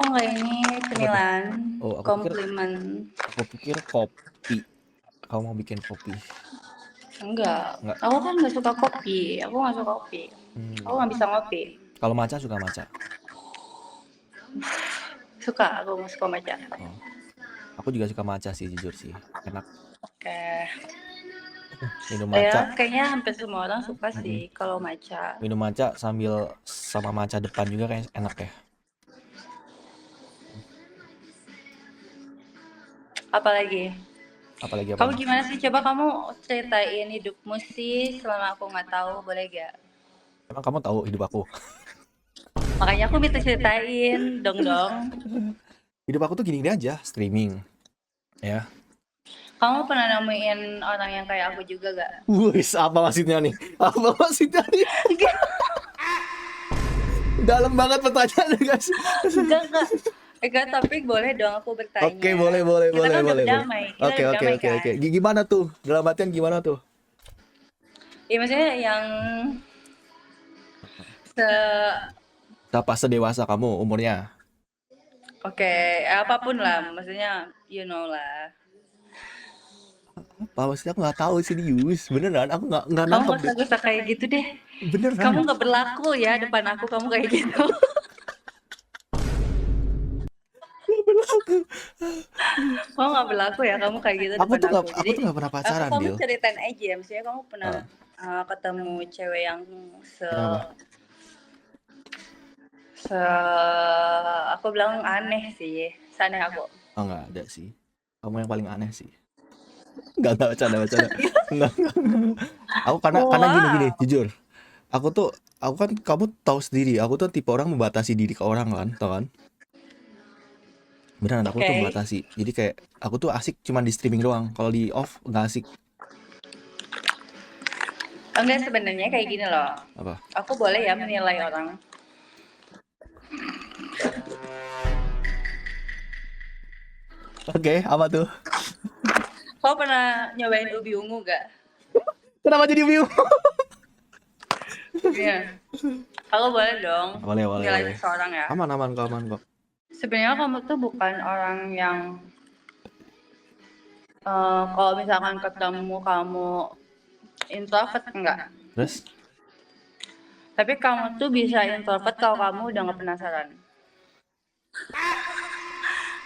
Oh enggak, ini cemilan. Oh, Komplimen. aku pikir kopi. Kamu mau bikin kopi? Enggak. Enggak. Aku kan nggak suka kopi. Aku nggak suka kopi. Aku nggak bisa ngopi. Kalau matcha suka matcha? Suka, aku nggak suka matcha. Oh. Aku juga suka matcha sih, jujur sih. Enak. Oke. Minum matcha. Ya, kayaknya hampir semua orang suka sih kalau matcha. Minum matcha sambil sama matcha depan juga kayak enak ya. Apalagi apa? Kamu gimana sih? Coba kamu ceritain hidupmu sih selama aku nggak tahu, boleh gak? Emang kamu tahu hidup aku? Makanya aku minta ceritain dong. Hidup aku tuh gini aja, streaming. Ya. Kamu pernah nemuin orang yang kayak aku juga gak? Wih, apa maksudnya nih? Dalam banget pertanyaannya, guys. Enggak, tapi boleh dong aku bertanya. Oke, boleh. Kita kan udah berdamai. Oke. Gimana tuh? Dalam artian gimana tuh? Ya maksudnya yang Siapa sedewasa kamu umurnya? Oke, apapun lah, maksudnya you know lah. Apa maksudnya? Aku nggak tahu, serius. Beneran, aku nggak Kamu nangkep. nggak usah kayak gitu deh. Beneran. Kamu nggak berlaku ya depan aku, kamu kayak gitu. Kamu nggak berlaku ya, kamu kayak gitu Aku depan tuh aku. aku tuh nggak pernah pacaran, Kamu Dil. ceritain aja, maksudnya kamu pernah ketemu cewek yang aku bilang aneh sih, aneh aku. Oh, nggak ada sih. Kamu yang paling aneh sih. Nggak bercanda. Nggak. Aku karena gini, jujur. Aku kan, kamu tahu sendiri, aku tuh tipe orang membatasi diri ke orang kan, tau kan? Beneran, aku tuh membatasi. Jadi kayak aku tuh asik cuman di streaming doang. Kalau di off nggak asik. Enggak, sebenarnya kayak gini loh. Apa? Aku boleh ya menilai orang. Oke, apa tuh? Kau pernah nyobain ubi ungu gak? Kenapa jadi view? Iya. Aku boleh dong. Boleh. Nilai seseorang ya. Aman kok. Sebenarnya kamu tuh bukan orang yang kalau misalkan ketemu kamu introvert, enggak. Terus? Tapi kamu tuh bisa introvert kalau kamu udah nggak penasaran.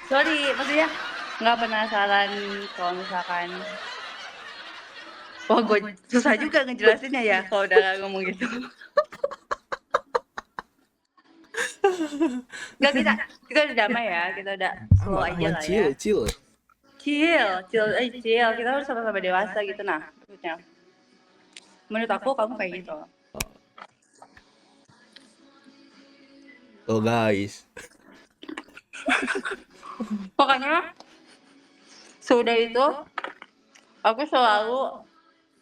Sorry, maksudnya nggak penasaran kalau misalkan. Wah, gue susah juga ngejelasinnya ya kalau udah ngomong gitu. Enggak, kita udah damai ya, kita udah slow aja lah ya. Chill. Kita harus sama-sama dewasa gitu nah, maksudnya. Menurut aku kamu kayak gitu. Oh guys. Pokoknya sudah itu aku selalu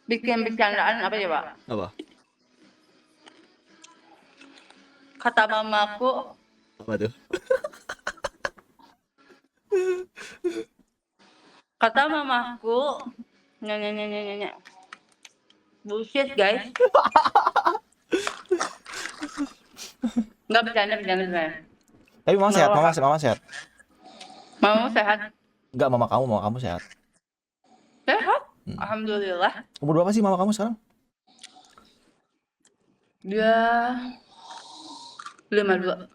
bikin bercandaan apa ya, Pak? Apa? Kata mamaku. Apa tuh? Kata mamaku. Nyanyi. Bullshit, guys. Enggak bercanda. Tapi mama sehat, mama sehat. Mamamu sehat? Enggak, mama kamu sehat. Sehat? Alhamdulillah. Umur berapa sih mama kamu sekarang? Dia 52.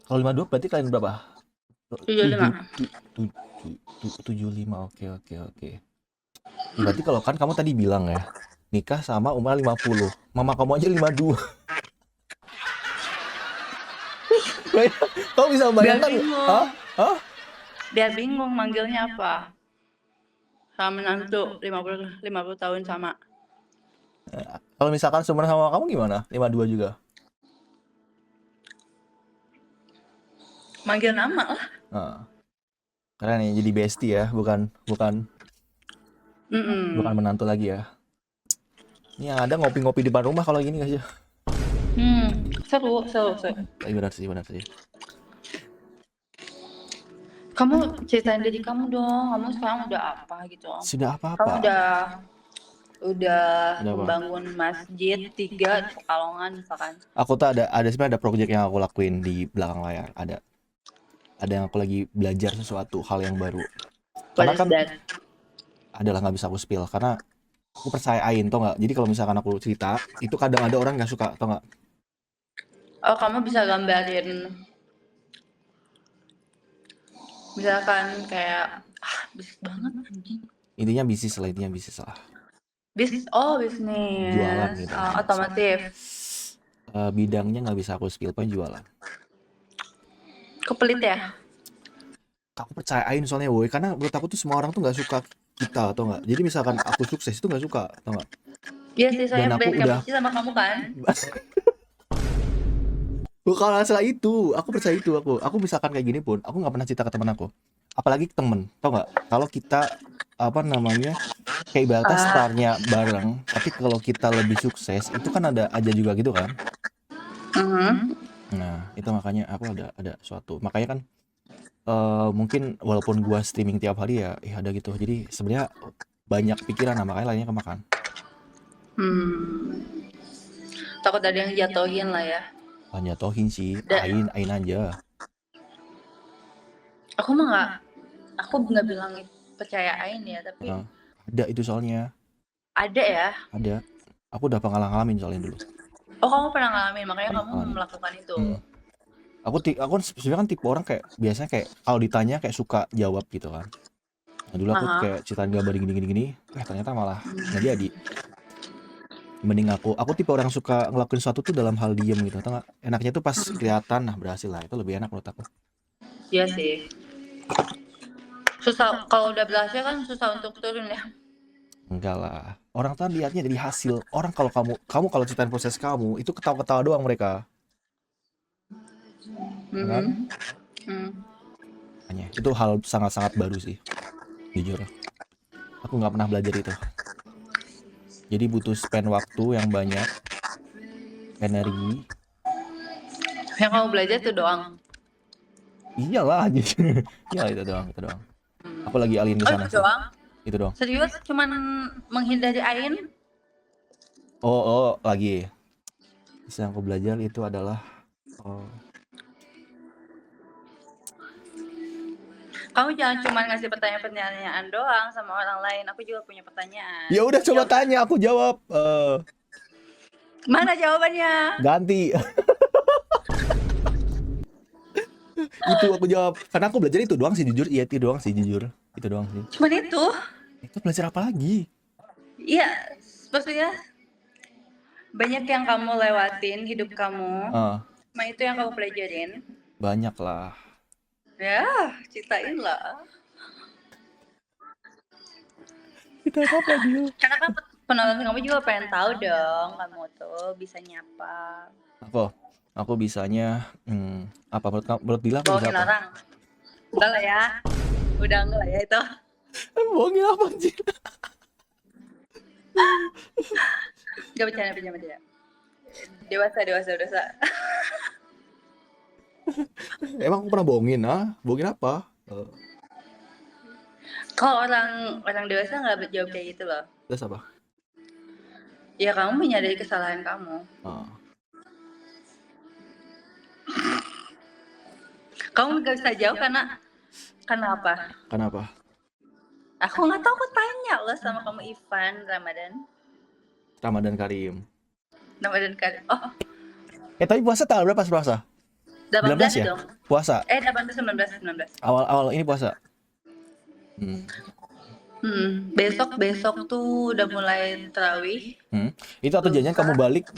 Kalau 52 berarti kalian berapa? 75. 75. Oke. Berarti kalau kan kamu tadi bilang ya, nikah sama umur 50. Mama kamu aja 52. Kamu bisa membayangkan? Hah? Biar bingung manggilnya apa. Sama menantu 50 tahun sama. Kalau misalkan seumuran sama kamu gimana? 52 juga? Manggil nama lah. Karena nih jadi bestie ya, bukan menantu lagi ya. Ini yang ada ngopi-ngopi di depan rumah kalau gini guys ya. Seru. Benar sih. Kamu ceritain dari kamu dong, kamu sekarang udah apa gitu? Sudah Kamu apa-apa. udah Udah apa? membangun masjid 3 di Pekalongan misalkan. Aku tuh ada sebenarnya ada project yang aku lakuin di belakang layar. Ada yang aku lagi belajar sesuatu hal yang baru. What Karena is kan that? adalah nggak bisa aku spill karena aku percayain tau nggak. Jadi kalau misalkan aku cerita itu kadang ada orang nggak suka tau nggak. Oh, kamu bisa gambarin misalkan kayak bisnis banget anjing. Intinya bisnis lah. Bisnis Jualan bisnis gitu. otomotif. Bidangnya nggak bisa aku spill, pokoknya jualan. Kepelit ya? Aku percayain soalnya boy, karena menurut aku tuh semua orang tuh nggak suka kita atau nggak. Jadi misalkan aku sukses itu nggak suka, tau nggak? Iya sih, Dan soalnya aku banyak yang udah benci sama kamu kan. bukan masalah itu, aku percaya itu aku misalkan kayak gini pun, aku nggak pernah cerita ke teman aku. Apalagi ke temen, tau nggak? Kalau kita apa namanya kayak ibaratnya Ah, startnya bareng, tapi kalau kita lebih sukses itu kan ada aja juga gitu kan. Nah itu makanya aku ada suatu makanya kan mungkin walaupun gua streaming tiap hari ya ada gitu. Jadi sebenarnya banyak pikiran, nah makanya lainnya kemakan. hmm. Takut ada yang jatuhin lah ya. Jatohin sih, Da- ain aja. aku mah aku nggak bilang percayain ya, tapi Heeh. Ada itu soalnya, ada ya. ada. Aku udah pengalamin soalnya dulu, Oh, kamu pernah ngalamin, makanya pernah kamu ngalamin. melakukan itu. Mm. Aku kan sebenarnya kan tipe orang kayak biasanya kayak kalau ditanya kayak suka jawab gitu kan. Nah dulu aku Aha. kayak ceritain gambar gini, ternyata malah nggak jadi. Mending aku tipe orang suka ngelakuin sesuatu tuh dalam hal diem gitu, atau nggak? Enaknya tuh pas kelihatan, nah berhasil lah, itu lebih enak menurut aku. Iya sih. Susah kalau udah berhasil kan susah untuk turun ya. Enggak lah. Orang tuh lihatnya dari hasil. Orang kalau kamu kalau ceritain proses kamu, itu ketawa-ketawa doang mereka. Ya kan? Mhm. Hmm. Makanya, itu hal sangat-sangat baru sih. Jujur. Aku nggak pernah belajar itu. Jadi butuh spend waktu yang banyak, energi. Yang kamu belajar tuh doang. Iyalah gitu. Ya itu doang, itu doang. Aku lagi alihin ke Oh, sana itu sih. doang? Itu doang. Serius? Cuman menghindari ain? Oh, lagi. Terus yang aku belajar itu adalah oh, Kamu jangan cuma ngasih pertanyaan-pertanyaan doang sama orang lain. Aku juga punya pertanyaan. ya udah coba Jawab. tanya, aku jawab. Mana jawabannya? Ganti. Itu aku jawab. Karena aku belajar itu doang sih jujur. Iya itu doang sih jujur. Itu doang sih. Cuman itu? Itu belajar apa lagi? Iya, maksudnya banyak yang kamu lewatin hidup kamu. Ah, Cuma itu yang kamu pelajarin. banyak lah. Ya, ceritain lah. Kita apa dia? Karena kan penonton kamu juga pengen tahu dong kamu tuh bisa nyapa. Aku bisanya apa menurut Dila aku bisa Bohongin apa? orang. Enggak lah ya. Udah enggak lah ya itu. Bohongin apa sih? Enggak bercanda. Dewasa. Emang aku pernah bohongin Bohongin apa? Kalau orang dewasa nggak jawab kayak gitu loh. Terus apa? Ya kamu menyadari kesalahan kamu. Ah, Kamu nggak bisa jawab karena apa? kenapa? Aku nggak tahu. Aku tanya loh sama kamu Ivan Ramadan. Ramadan Karim. Kali. Oh, Tapi puasa tanggal berapa puasa? 19 18 ya? dong. Puasa. 18 19. Awal ini puasa. Besok tuh udah mulai tarawih. Itu atau jangan kamu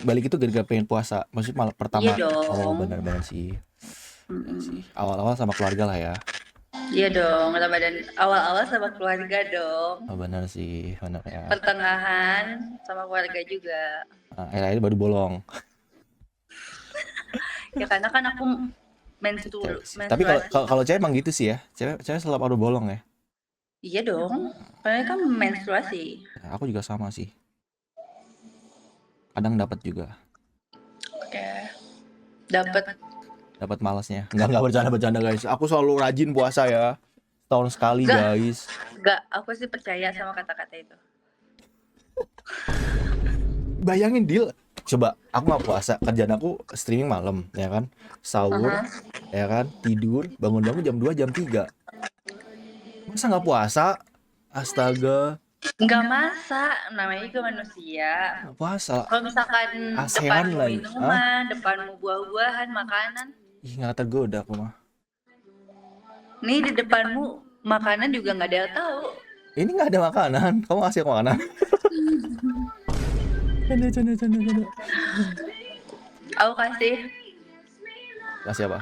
balik itu gara-gara pengen puasa. Maksudnya malah pertama. Iya dong. Oh, benar-benar sih. Sih. Awal-awal sama keluarga lah ya. Iya dong, Ramadan awal-awal sama keluarga dong. Oh, benar sih, benar ya. Pertengahan sama keluarga juga. Akhir-akhir baru bolong. Ya karena kan aku menstruasi. Tapi kalau cewek emang gitu sih ya. Cewek selalu baru bolong ya. Iya dong, karena kan menstruasi. Nah, aku juga sama sih. Kadang dapat juga. Oke. Dapat. Dapat malasnya. Enggak bercanda guys. Aku selalu rajin puasa ya. Tahun sekali guys. Enggak, aku sih percaya sama kata-kata itu. Bayangin Dil, coba aku nggak puasa, kerjaan aku streaming malam, ya kan, sahur, ya kan, tidur, bangun-bangun jam 2 jam 3. Masa nggak puasa? Astaga, Enggak masak, namanya juga manusia. nggak puasa. Kalau misalkan ASEAN depanmu lagi, ah? minuman, depanmu buah-buahan, makanan, Ih, nggak tergoda aku mah. nih di depanmu makanan juga nggak ada yang tahu. Ini nggak ada makanan, kamu ngasih aku makanan? Canda. Aku kasih Kasih apa?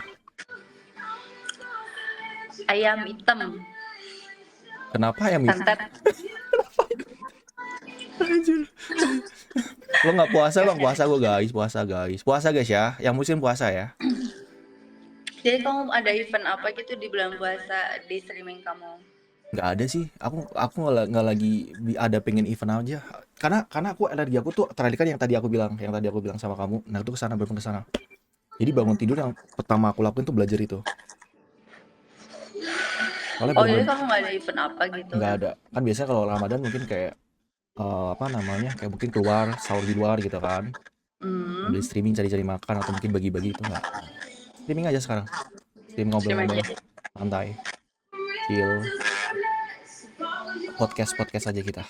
ayam hitam, Kenapa ayam itu? santet. Anjir. Lo nggak puasa bang? Puasa gue guys, puasa guys ya. Yang muslim puasa ya. Jadi kamu ada event apa gitu di bulan puasa di streaming kamu? Nggak ada sih. Aku nggak lagi ada pengen event aja. Karena aku alergi aku tuh terakhir kan yang tadi aku bilang sama kamu. Nah itu kesana belum kesana. Jadi bangun tidur yang pertama aku lakuin tuh belajar itu. Soalnya Oh jadi bener-bener kamu nggak ada event apa gitu? nggak ada. Kan biasanya kalau Ramadan mungkin kayak apa namanya, kayak mungkin keluar sahur di luar gitu kan, sambil streaming cari-cari makan atau mungkin bagi-bagi, itu nggak. Streaming aja sekarang, streaming Stream ngobrol-ngobrol aja. santai, chill, podcast aja kita.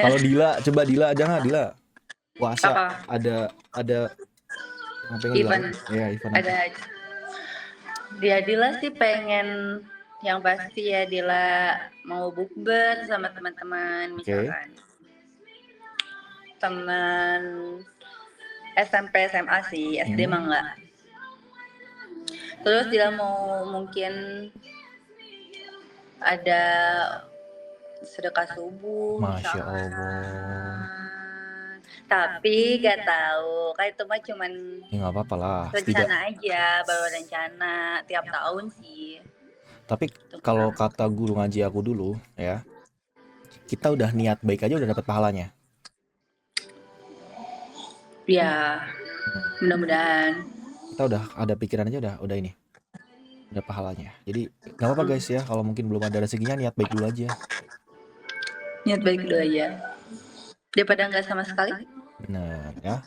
Kalau Dila, coba Dila aja nggak Dila puasa Apa? ada yang pengen Event. dilakuin? Ya event apa? Ada. Dia Dila sih pengen yang pasti ya Dila mau bukber sama teman-teman misalkan. Teman SMP SMA sih, SD mah enggak. Terus Dila mau mungkin ada sedekah subuh. Masya misalkan. Allah. Tapi gak tahu, kan itu mah cuman Ya nggak apa-apa lah. rencana aja, baru rencana tiap tahun sih. Tapi kalau kata guru ngaji aku dulu ya, kita udah niat baik aja udah dapat pahalanya. Ya, mudah-mudahan. Kita udah ada pikiran aja udah ini. Udah pahalanya. Jadi nggak apa-apa guys ya, kalau mungkin belum ada rezekinya niat baik dulu aja. Niat baik dulu aja. Daripada nggak sama sekali. Bener ya.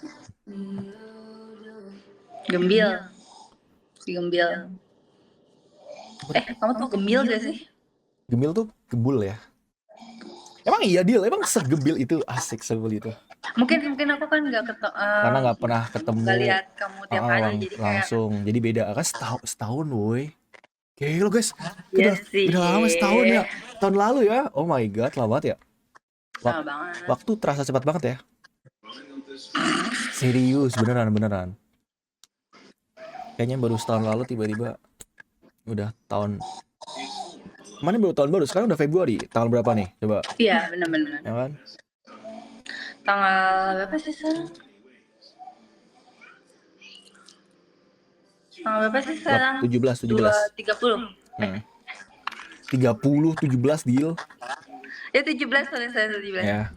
Gembil. Kamu tuh gembil gak sih? Gemil tuh gebul ya. Emang iya Dil, emang segembil itu, asik segembil itu. Mungkin aku kan nggak ketemu. Karena nggak pernah ketemu. Nggak lihat kamu tiap hari jadi langsung. kayak... Jadi beda kan setahun woi. Kayak lo guys, Iya udah lama setahun ya. Tahun lalu ya. Oh my god, lama banget ya. Lama banget. Waktu terasa cepat banget ya. Serius, beneran. Kayaknya baru setahun lalu tiba-tiba udah tahun. Mana baru tahun baru, sekarang udah Februari. Tanggal berapa nih? Coba. Iya, benar. Ya kan? Tanggal berapa sih sekarang? Tanggal berapa sih sekarang? 17. 30. 17 Deal. Ya 17, sorry 17. Ya.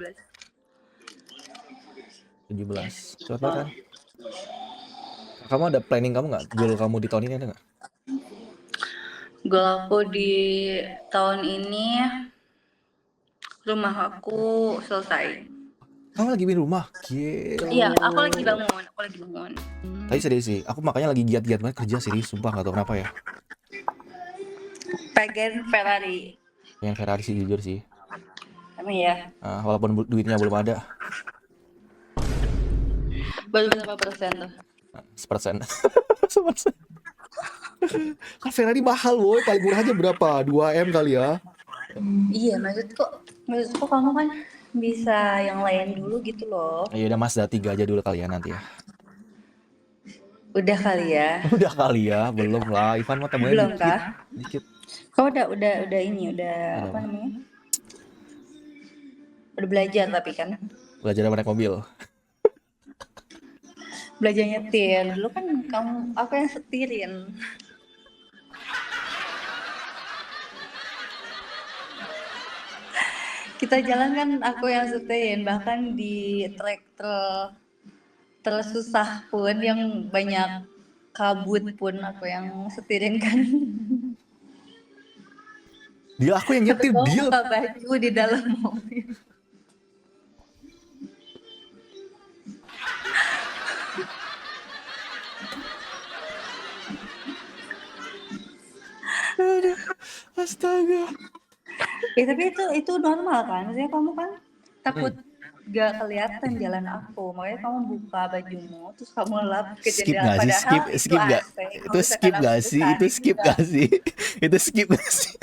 17. Coba kan? Kamu ada planning kamu nggak? Goal kamu di tahun ini ada nggak? Goal aku di tahun ini rumah aku selesai. Kamu lagi bikin rumah? Gila. Iya, aku lagi bangun. Tadi serius sih, aku makanya lagi giat-giat banget kerja serius, sumpah nggak tahu kenapa ya. Pengen Ferrari. Pengen Ferrari sih jujur sih. Emang ya? Walaupun duitnya belum ada. Baru berapa persen tuh? 1%. Kan Ferrari mahal woy, paling murah aja berapa? 2M kali ya. Iya, maksudku kamu kan bisa yang lain dulu gitu loh. Ya udah Mazda 3 aja dulu kali ya nanti ya. Udah kali ya. Udah kali ya, belum lah. Ivan mau tambahin belum dikit. Kah? Dikit. Kau udah ini apa namanya? Udah belajar tapi kan. Belajar naik mobil. Belajar nyetir. Dulu kan aku yang setirin. Kita jalan kan aku yang setiin, bahkan di trek tersusah pun yang banyak kabut pun aku yang setirin kan. Dia aku yang Tapi nyetir, kamu deal. buka baju di dalam mobil. Aduh, astaga. Tapi itu normal kan? Maksudnya kamu kan takut gak kelihatan jalan aku, makanya kamu buka bajumu terus kamu lap ke Skip jendela, gak sih? padahal itu Skip gak? AC. Itu Kalau misalkan skip aku gak sih? Itu besarin skip juga. gak sih? Itu skip gak sih?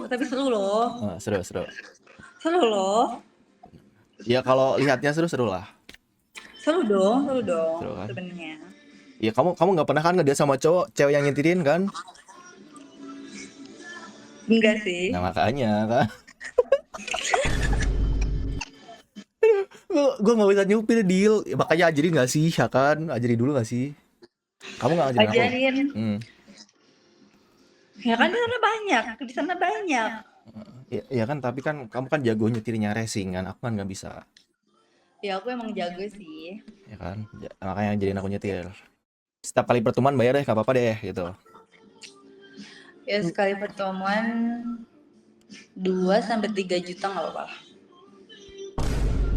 Tapi seru loh. Oh, seru. Seru loh. Ya kalau lihatnya seru lah. Seru dong Seru kan? sebenarnya. Ya kamu nggak pernah kan ngeliat sama cewek yang nyetirin kan? Enggak sih. Nah makanya kan. Gue nggak bisa nyupir, deal. Ya, makanya ajarin nggak sih, ya kan? Ajarin dulu nggak sih? Kamu nggak ngajarin aku? Ajarin. Ya kan di sana banyak. Ya kan, tapi kan kamu kan jago nyetirnya racing kan, aku kan nggak bisa. Ya aku emang jago sih. Ya kan, makanya ajarin aku nyetir. Setiap kali pertemuan bayar deh, nggak apa-apa deh gitu. Ya sekali pertemuan 2-3 juta nggak apa-apa.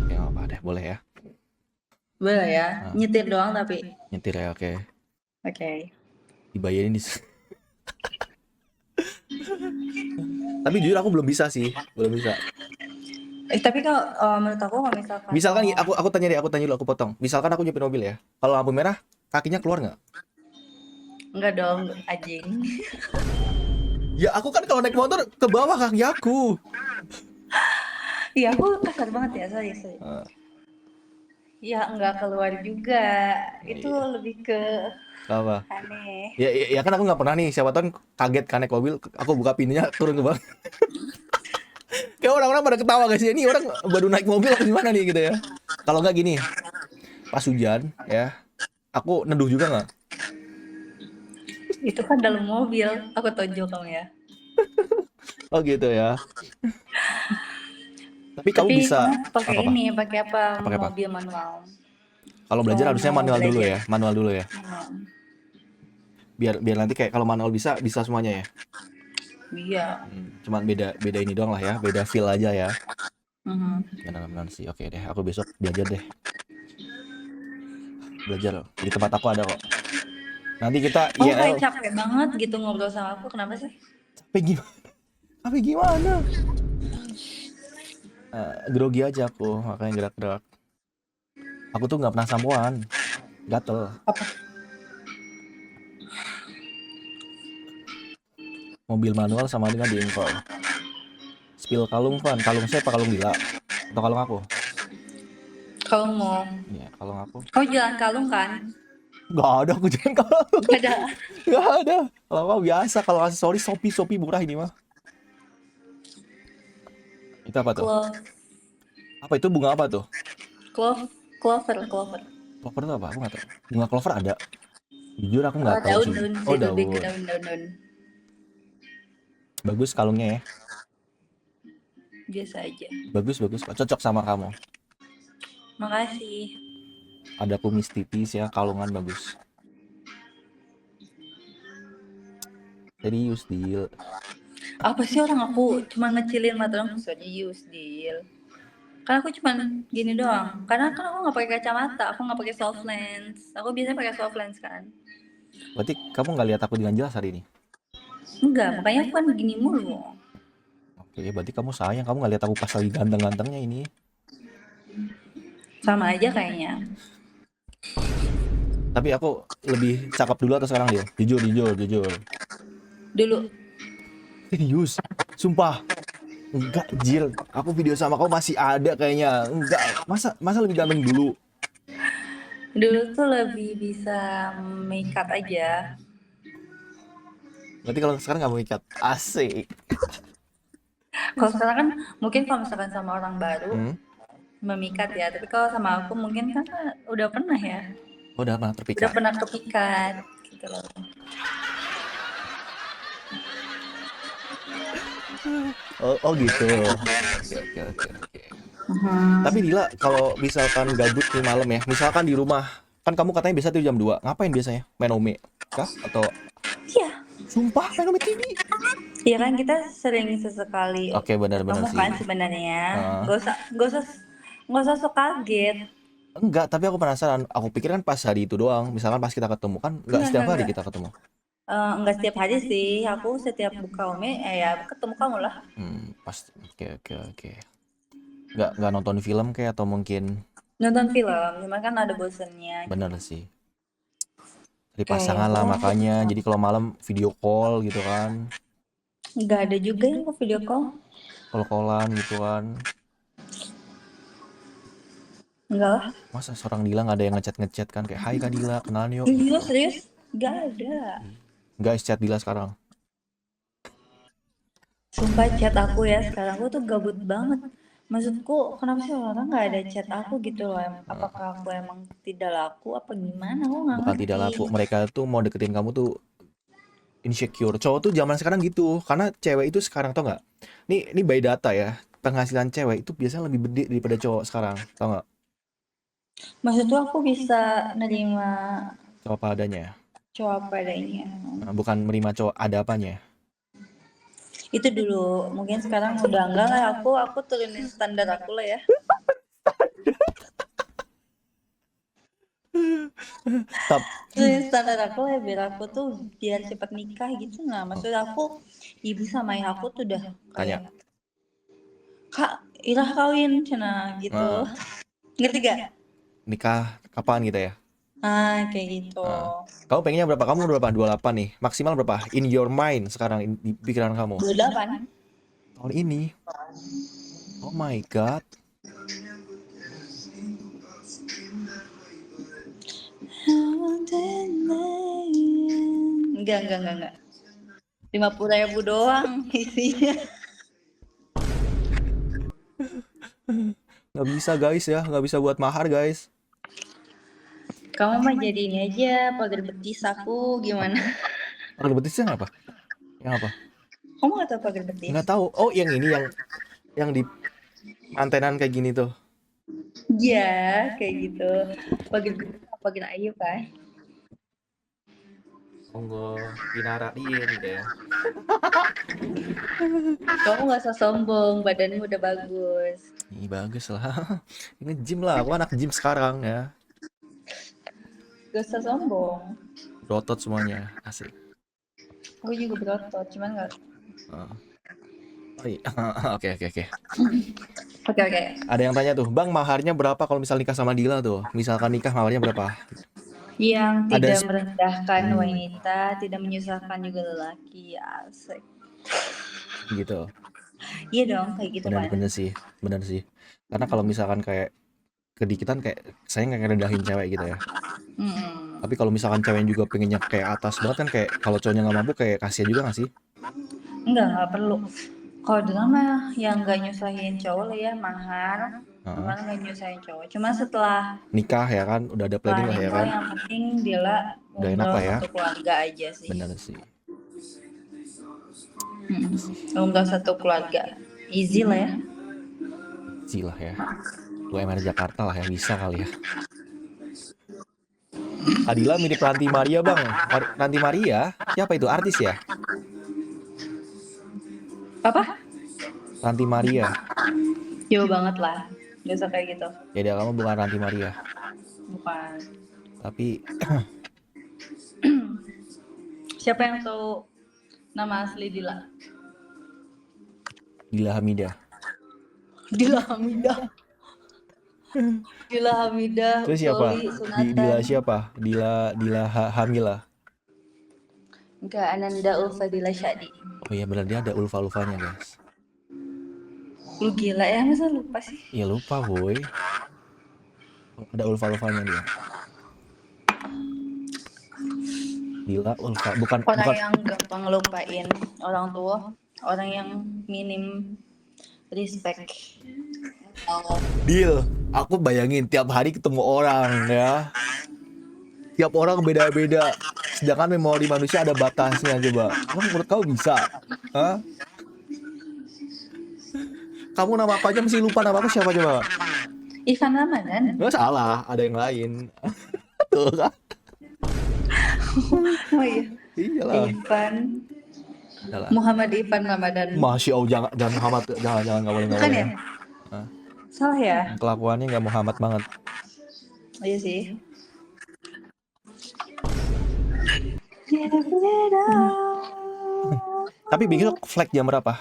Ya nggak apa deh, boleh ya. Boleh ya, nyetir doang tapi. Nyetir ya, oke. Oke. Dibayarin di. Tapi jujur aku belum bisa sih, belum bisa. Tapi kalau menurut aku kalau misalkan aku tanya dulu, aku potong. Misalkan aku nyupir mobil ya, kalau lampu merah kakinya keluar nggak? Enggak dong, anjing. Ya aku kan kalau naik motor ke bawah kaki aku. Iya aku kasar banget ya, sorry. Ya enggak keluar juga, itu lebih ke apa? aneh. Ya kan aku nggak pernah nih, siapa tahu kaget kan naik mobil, aku buka pintunya turun ke bawah. Kayak orang-orang pada ketawa guys, ini orang baru naik mobil atau gimana nih gitu ya. Kalau nggak gini, pas hujan ya, aku neduh juga nggak? Itu kan dalam mobil, aku tonjol kamu ya. Oh gitu ya. Tapi kamu bisa pakai apa? ini, pakai apa? Pakai apa? Mobil manual. Kalau belajar harusnya manual dulu ya, manual dulu ya. Biar nanti kayak kalau manual bisa semuanya ya. Iya. Cuman beda ini doang lah ya, beda feel aja ya. Benar sih. Oke deh, aku besok belajar deh. Belajar di tempat aku ada kok. Nanti kita kayak capek banget gitu ngobrol sama aku, kenapa sih? Capek gimana? Grogi aja aku, makanya gerak-gerak. Aku tuh nggak pernah sampoan, gatel. Apa? Mobil manual sama dengan diimpor. Spill kalung Van, kalung saya apa kalung Dila? Atau kalung aku? Kalung mau? Iya, kalung aku. Kau jualan kalung kan? Gak ada aku jualan kalung. Gak ada. Kalau aku biasa, kalau aksesoris Shopee murah ini mah. Itu apa tuh? Apa itu, bunga apa tuh? Clover. Clover itu apa? Aku nggak tahu. Bunga clover ada. Jujur aku nggak tahu sih. Daun. Bagus kalungnya ya. Biasa aja. Bagus. Cocok sama kamu. Makasih. Ada kumis tipis ya, kalungan bagus. Serius, deal. Apa sih orang aku cuma ngecilin mata orang serius, deal. Karena aku cuma gini doang. Karena kan aku nggak pakai kacamata, aku nggak pakai soft lens. Aku biasanya pakai soft lens kan. Berarti kamu nggak lihat aku dengan jelas hari ini? Enggak, makanya aku kan begini mulu. Oke, berarti kamu sayang, kamu nggak lihat aku pas lagi ganteng-gantengnya ini. Sama aja kayaknya. Tapi aku lebih cakep dulu atau sekarang dia? Jujur. Dulu. Serius, sumpah. Enggak, Jil. Aku video sama kamu masih ada kayaknya. Enggak, masa lebih ganteng dulu? Dulu tuh lebih bisa make up aja. Berarti kalau sekarang nggak mau ikat, asik. Kalau sekarang kan mungkin kalau misalkan sama orang baru memikat ya, tapi kalau sama aku mungkin kan udah pernah ya. Udah pernah terpikat. Udah pernah kepikat gitu loh. Oh gitu. Oke. Tapi Dila, kalau misalkan gabut nih malam ya, misalkan di rumah, kan kamu katanya biasa tuh jam 2, ngapain biasanya? Main Ome kah? Atau Iya. sumpah main Ome TV? Iya kan kita sering sesekali Oke, benar-benar ketemu sih. kan sebenarnya. Heeh. Gak usah sok kaget. Enggak, tapi aku penasaran. Aku pikir kan pas hari itu doang. Misalkan pas kita ketemu kan enggak Enggak, setiap enggak, hari enggak. kita ketemu. Enggak setiap hari sih. Aku setiap buka Ome, ya ketemu kamu lah. Pas. Oke, oke, oke. Enggak nonton film kayak atau mungkin Nonton film, cuman kan ada bosennya bener gitu. sih. Dari Kayak pasangan lah udah, makanya. Jadi kalau malam video call gitu kan. nggak ada juga yang ke video call. Call-callan gitu kan. Enggak lah. Masa seorang Dila nggak ada yang ngechat-ngechat kan kayak hai Kak Dila, kenalan yuk gitu. Serius, serius? Nggak ada. Guys, chat Dila sekarang. Sumpah chat aku ya sekarang aku tuh gabut banget. Maksudku kenapa sih orang nggak ada chat aku gitu loh? Apakah aku emang tidak laku apa gimana? Aku nggak Bukan tidak ngerti. laku, mereka tuh mau deketin kamu tuh insecure. Cowok tuh zaman sekarang gitu, karena cewek itu sekarang tau nggak? Ini by data ya, penghasilan cewek itu biasanya lebih gede daripada cowok sekarang, tau nggak? Maksudku aku bisa nerima Cowok apa adanya. cowok padanya. Bukan menerima cowok ada apanya. Itu dulu. Mungkin sekarang udah enggak lah. Aku turunin standar aku lah ya. Tap, Turunin standar aku lah ya, biar aku tuh biar cepet nikah gitu. Nah maksud aku ibu sama ayah aku tuh udah tanya. kayak Kak Irah kawin cina gitu. Nah, Ngerti gak? nikah kapan gitu ya? Kayak gitu. Nah, kamu pengennya berapa? Kamu berapa? 28 nih. Maksimal berapa? In your mind sekarang di pikiran kamu. 28. Tahun ini. Oh my god. Enggak. 50.000 doang isinya. Nggak bisa guys ya, nggak bisa buat mahar guys. Kamu mah jadi ini aja, pagar betis aku gimana? Pagar betisnya apa? Yang apa? Kamu gak tau pagar betis? Nggak tahu. Oh, yang ini yang di antenan kayak gini tuh. Iya, kayak gitu. Pagar betis, pagar ayu kan? Monggo dinarain deh. Kamu gak usah sombong, badanmu udah bagus. Ih, bagus lah. Ini gym lah, aku anak gym sekarang ya. Gak usah sombong. Berotot semuanya, asik. Gue juga berotot, cuman gak. Oh, iya. Oke. Oke. Ada yang tanya tuh, Bang maharnya berapa kalau misal nikah sama Dila tuh? Misalkan nikah maharnya berapa? Yang Ada tidak merendahkan wanita, tidak menyusahkan juga lelaki. Asik. gitu. Iya dong, kayak gitu kan. Bener sih. Karena kalau misalkan kayak kedikitan kayak saya nggak ngerendahin cewek gitu ya. Tapi kalau misalkan cewek juga pengennya kayak atas banget kan kayak kalau cowoknya nggak mampu kayak kasihan juga nggak sih? Enggak perlu. Kalau dengan mah yang nggak nyusahin cowok lah ya, mahar. Mahar nggak nyusahin cowok. Cuma setelah Nikah ya kan, udah ada planning lah ya nikah kan. yang penting dia Udah enak lah ya. satu keluarga aja sih. Bener sih. Umroh satu keluarga. Easy lah ya. Easy lah ya. UMR Jakarta lah ya, bisa kali ya. Adila mirip Ranti Maria bang. Ranti Maria? Siapa itu? Artis ya? Apa? Ranti Maria. Jauh banget lah. Gak usah kayak gitu. Ya kamu bukan Ranti Maria. Bukan. Tapi siapa yang tahu nama asli Dila? Dila Hamidah. Dila Hamidah. Dila Hamidah. Terus siapa? Dila siapa? Dila Hamila. Enggak, Ananda Ulfa Dila Syadi. Oh iya benar, dia ada ulfa-ulfanya guys. Lu gila ya, masa lupa sih? Iya lupa boy. Ada ulfa-ulfanya dia. Dila ulfa, bukan yang gampang lupain orang tua, orang yang minim respect. Deal, aku bayangin tiap hari ketemu orang ya. Tiap orang beda-beda. Sedangkan memori manusia ada batasnya coba. Emang menurut kau bisa? Hah? Kamu nama apa aja masih lupa nama aku siapa coba? Ivan Ramadan. Nggak salah, ada yang lain. Tuh kan? Oh iya. Iyalah. Ivan Adalah. Muhammad Ivan Ramadan. Masya Allah, jangan Muhammad, jangan nggak boleh Bukan ya? ya. Nah, Salah ya? kelakuannya nggak Muhammad banget. Iya sih. Tapi besok flight jam berapa?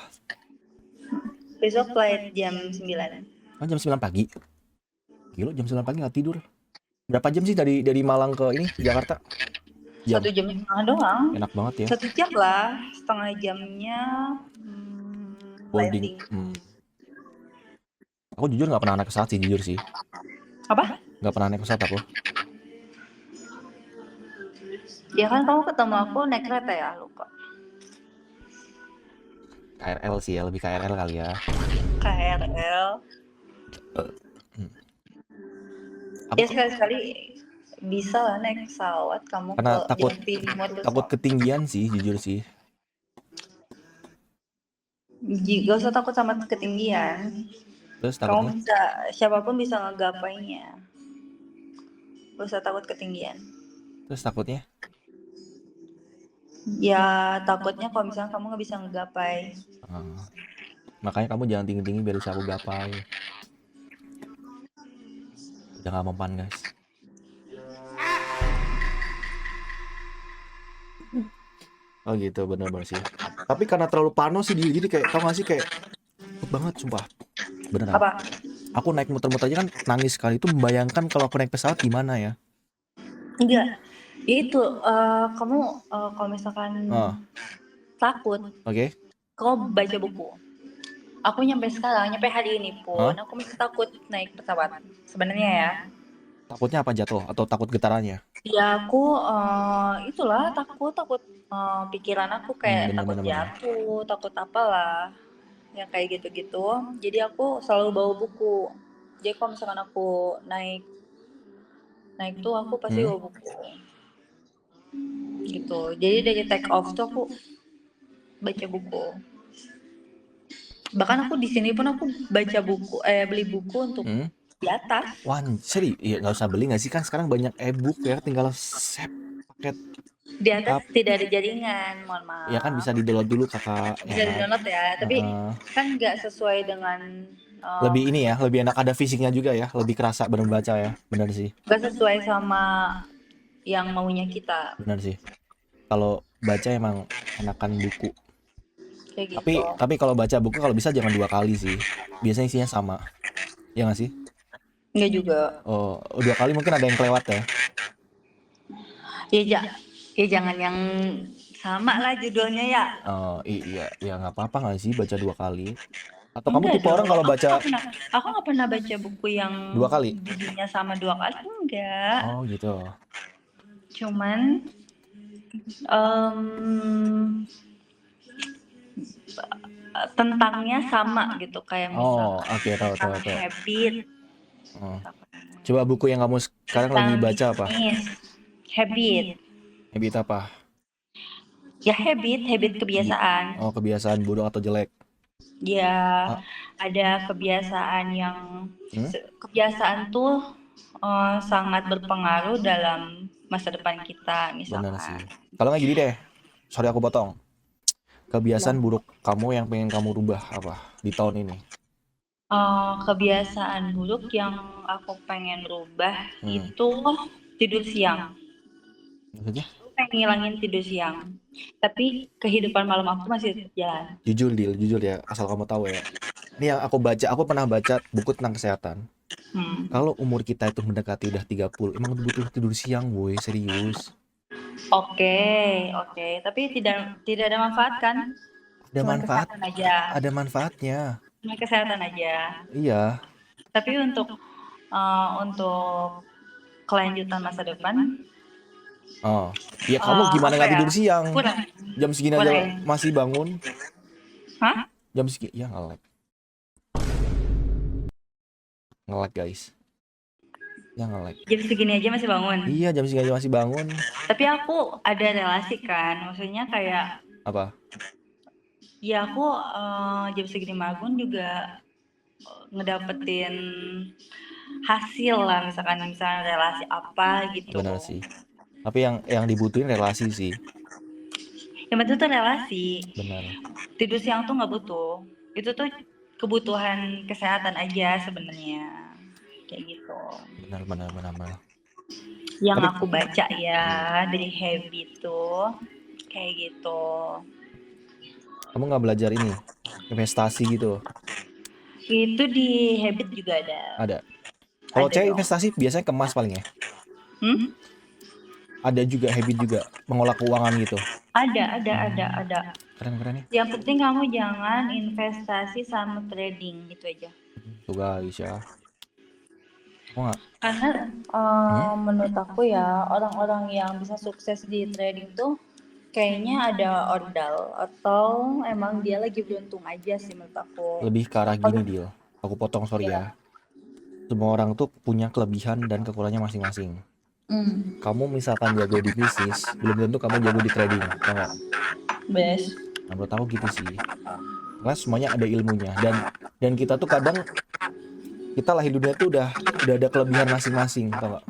Besok flight jam 9. Oh, jam 9 pagi. Gila, jam 9 pagi nggak tidur. Berapa jam sih dari Malang ke ini Jakarta? Jam. 1 jam setengah doang. Enak banget ya. 1 jam lah, setengah jamnya Boarding. landing. Aku jujur nggak pernah naik pesawat sih, jujur sih. Apa? Nggak pernah naik pesawat aku. Ya kan kamu ketemu aku naik kereta ya, lupa. KRL sih ya, lebih KRL kali ya. KRL. Ya sekali-sekali bisa lah naik pesawat kamu. Karena ke takut ketinggian sih, jujur sih. Gak usah takut sama ketinggian. Terus takutnya? Kamu bisa, siapapun bisa ngegapainya. Gak usah takut ketinggian. Terus takutnya? Ya takutnya kalau misalnya kamu nggak bisa ngegapai. Makanya kamu jangan tinggi-tinggi biar bisa aku gapai. Udah gak mempan guys. Oh gitu, bener-bener sih. Tapi karena terlalu panas sih, jadi kayak tau gak sih kayak banget sumpah. Beneran. Apa? Aku naik muter-muter aja kan nangis sekali itu membayangkan kalau aku naik pesawat gimana ya. Enggak. Itu kamu kalau misalkan takut. Oke. Kamu baca buku. Aku nyampe hari ini pun aku masih takut naik pesawat. Sebenarnya ya. Takutnya apa, jatuh atau takut getarannya? Ya aku itulah takut pikiran aku kayak takut jatuh, takut apalah. Yang kayak gitu-gitu. Jadi aku selalu bawa buku. Jadi kalau misalkan aku naik tuh aku pasti bawa buku. Gitu. Jadi dari take off tuh aku baca buku. Bahkan aku di sini pun aku baca buku, beli buku untuk di atas. Wah, serius? Iya, nggak usah beli nggak sih, kan sekarang banyak e-book ya, tinggal save paket. Di atas tidak ada jaringan, mohon maaf. Ya kan bisa di-download dulu kakak. Bisa di-download ya, tapi kan nggak sesuai dengan. Lebih ini ya, lebih enak ada fisiknya juga ya, lebih kerasa bener baca ya, bener sih. Nggak sesuai sama yang maunya kita. Bener sih. Kalau baca emang enakan buku. Kayak gitu. Tapi kalau baca buku kalau bisa jangan 2 kali sih. Biasanya isinya sama. Ya nggak sih? Enggak juga. Oh, 2 kali mungkin ada yang kelewat ya. Ya jangan yang sama lah judulnya ya. Oh iya, ya nggak apa-apa nggak sih baca 2 kali. Atau kamu tipe orang kalau baca? Aku nggak pernah baca buku yang 2 kali. Judulnya sama 2 kali, enggak. Oh gitu. Cuman tentangnya sama gitu kayak misalkan. Oh, oke, tahu. Habit. Coba buku yang kamu sekarang lagi baca apa? Habit. Habit apa? Ya habit kebiasaan. Oh, kebiasaan buruk atau jelek? Ya, ada kebiasaan yang kebiasaan tuh sangat berpengaruh dalam masa depan kita misalkan. Benar sih. Kalau nggak gini deh, sorry aku potong. Kebiasaan buruk kamu yang pengen kamu rubah apa di tahun ini? Kebiasaan buruk yang aku pengen rubah itu tidur siang. Maksudnya? Pengen ngilangin tidur siang. Tapi kehidupan malam aku masih jalan. Jujur ya, asal kamu tahu ya. Ini yang aku pernah baca buku tentang kesehatan. Kalau umur kita itu mendekati udah 30, emang butuh tidur siang, boy, serius. Oke. Tapi tidak ada manfaat kan? Ada manfaatnya. Cuma kesehatan aja. Iya. Tapi untuk kelanjutan masa depan. Ya kamu gimana nggak tidur siang? Kurang. Jam segini aja masih bangun? Hah? Jam segini, ya nge-lag guys. Ya nge-lag. Jam segini aja masih bangun? Iya, jam segini aja masih bangun. Tapi aku ada relasi kan, maksudnya kayak. Apa? Ya aku jam segini bangun juga ngedapetin hasil lah, misalkan relasi apa gitu. Benar sih. Tapi yang dibutuhin relasi sih. Yang penting tuh relasi. Benar. Tidur siang tuh nggak butuh. Itu tuh kebutuhan kesehatan aja sebenarnya. Kayak gitu. Benar. Yang Tapi aku baca ya dari habit tuh kayak gitu. kamu nggak belajar ini investasi gitu? Itu di habit juga ada. Ada. Kalau Ada cewek dong. investasi biasanya ke emas paling ya. Hmm? Ada juga habit juga mengolah keuangan gitu. Ada. Keren ya. Yang penting kamu jangan investasi sama trading itu aja. Tuh guys ya. Aku nggak. Karena Hmm? menurut aku ya orang-orang yang bisa sukses di trading tuh kayaknya ada ordal atau emang dia lagi beruntung aja sih menurut aku. Lebih ke arah gini deal. Aku potong sorry Ya. ya. Semua orang tuh punya kelebihan dan kekurangannya masing-masing. Kamu misalkan jago di bisnis, belum tentu kamu jago di trading, tau nggak? Best. Nah, menurut aku gitu sih. Karena semuanya ada ilmunya dan kita tuh kadang kita lahir dunia tuh udah ada kelebihan masing-masing, tau nggak?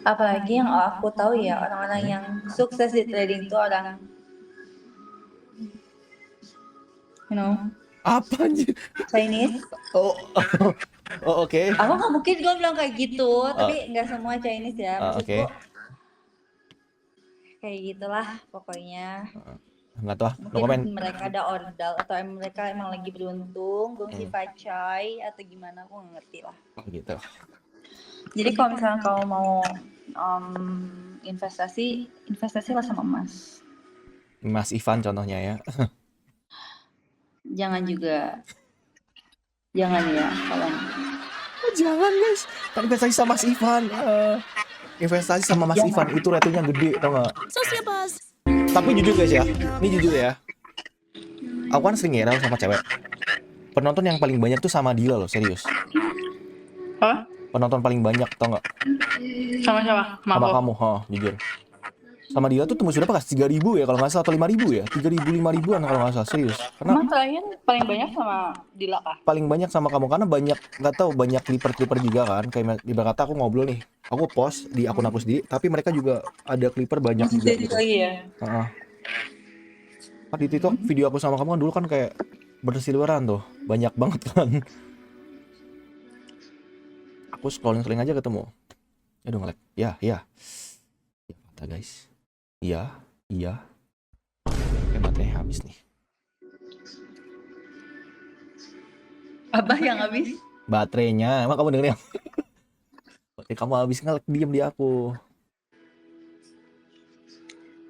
Apalagi yang aku tahu ya orang-orang yang sukses di trading tuh orang, you know, Apa anjir? Chinese. Oh, oke. Aku nggak mungkin gue bilang kayak gitu, tapi nggak semua Chinese ya. Maksudku Oke. kayak gitulah pokoknya. Nggak tahu, no Mungkin comment. mereka ada ordal atau mereka emang lagi beruntung, gongsi pacai atau gimana aku nggak ngerti lah. Gitu. Jadi kalau misalnya kamu mau investasi lah sama emas. Mas Ivan contohnya ya. Jangan juga, jangan ya, tolong. Jangan guys, kan investasi sama Mas Ivan. Investasi sama Mas Ivan itu returnya gede, tau nggak? Tapi jujur guys ya, ini jujur ya. Aku kan sering ngeral sama cewek. Penonton yang paling banyak tuh sama Dila loh, serius. Hah? Penonton paling banyak, tau nggak? Sama siapa? Sama kamu, jujur. Sama Dila tuh tembus berapa? 3.000 ya kalau nggak salah, atau 5.000 ya? 3.000, 5.000-an kalau nggak salah, serius. Karena Emang terakhir paling banyak sama Dila kah? paling banyak sama kamu karena banyak, nggak tahu, banyak clipper juga kan. Kayak ibarat kata aku ngobrol nih, aku post di akun aku sendiri, tapi mereka juga ada clipper banyak juga Jadi gitu. lagi ya. Di TikTok video aku sama kamu kan dulu kan kayak bersiliweran tuh, banyak banget kan. Aku scrolling aja ketemu. Aduh nge-lag. Ya kata guys. Iya. Baterainya habis nih. Apa yang habis? Baterainya, emang kamu dengerin? Baterai kamu habis, nge-lag diem di aku.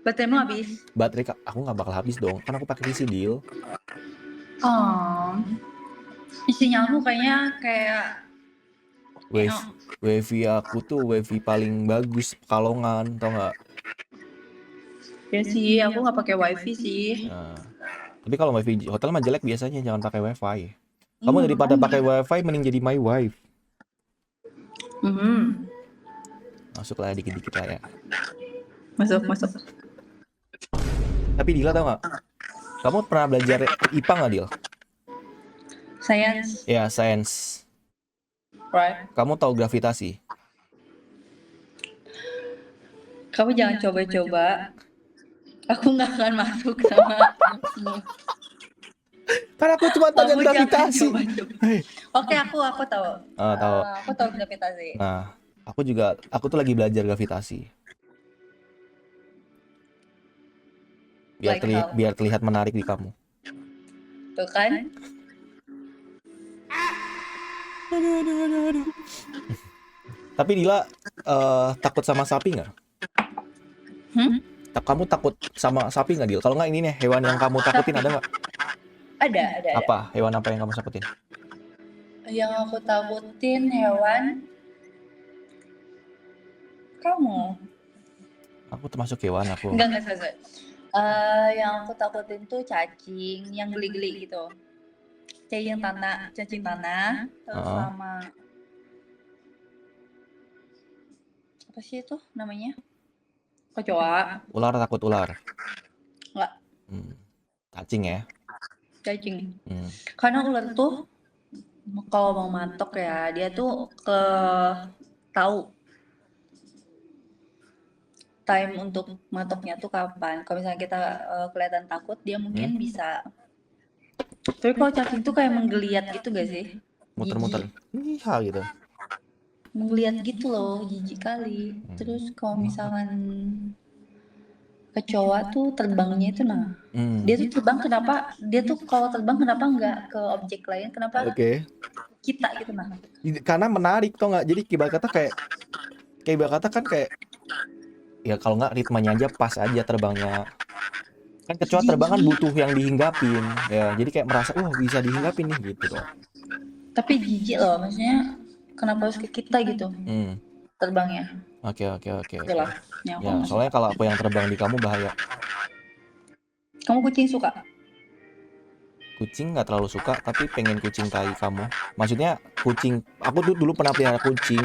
Bateraimu habis? Baterai aku nggak bakal habis dong, kan aku pakai isi deal. Isinya aku kayaknya kayak Wifi aku tuh wifi paling bagus Pekalongan, tau nggak? ya sih, aku nggak pakai wifi sih. Tapi kalau wifi hotel mah jelek biasanya, jangan pakai wifi. Kamu daripada pakai wifi mending jadi my wife. Masuk lah dikit-dikit lah ya. Masuk. Tapi Dila tau nggak? Kamu pernah belajar IPA nggak, Dil? Science. Ya, sains. Right. Kamu tahu gravitasi? Kamu jangan coba-coba. Aku nggak akan masuk sama kamu. Karena aku cuma tanya gravitasi. Oke, aku tahu. Tahu. Aku tahu gravitasi. Nah, aku tuh lagi belajar gravitasi. Biar terlihat menarik di kamu. Tuh kan? Aduh. Tapi Dila takut sama sapi nggak? Kamu takut sama sapi nggak, Dil? Kalau nggak, ini nih hewan yang kamu takutin ada nggak? Ada. Apa? Hewan apa yang kamu takutin? Yang aku takutin hewan kamu. Aku termasuk hewan aku. Enggak. Yang aku takutin tuh cacing yang geli-geli gitu. Cacing tanah, terus sama apa sih itu namanya? Kecoa. Ular, takut ular? Enggak. Cacing ya? cacing. Hmm. Karena ular tuh kalau mau matok ya, dia tuh tahu time untuk matoknya tuh kapan. Kalau misalnya kita kelihatan takut, dia mungkin bisa. Tapi kalau cacing tuh kayak menggeliat gitu gak sih? Muter-muter. Jijik. Iya gitu. Menggeliat gitu loh, jijik kali. Terus kalau misalkan kecoa tuh terbangnya itu dia tuh terbang kenapa? Dia tuh kalau terbang kenapa nggak ke objek lain? Kenapa Oke. kita gitu Karena menarik tau nggak, jadi ibarat kata kayak ibarat kata kan kayak ya kalau nggak ritmenya aja pas aja terbangnya. Kan kecoa terbang kan butuh yang dihinggapin ya, jadi kayak merasa bisa dihinggapin nih gitu loh. Tapi jijik loh, maksudnya kenapa harus ke kita gitu terbangnya? Oke. Itulah yang aku Ya nggak soalnya suka. kalau aku yang terbang di kamu bahaya. Kamu kucing suka? Kucing nggak terlalu suka, tapi pengen kucing kayak kamu. Maksudnya kucing, aku tuh dulu pernah pelihara kucing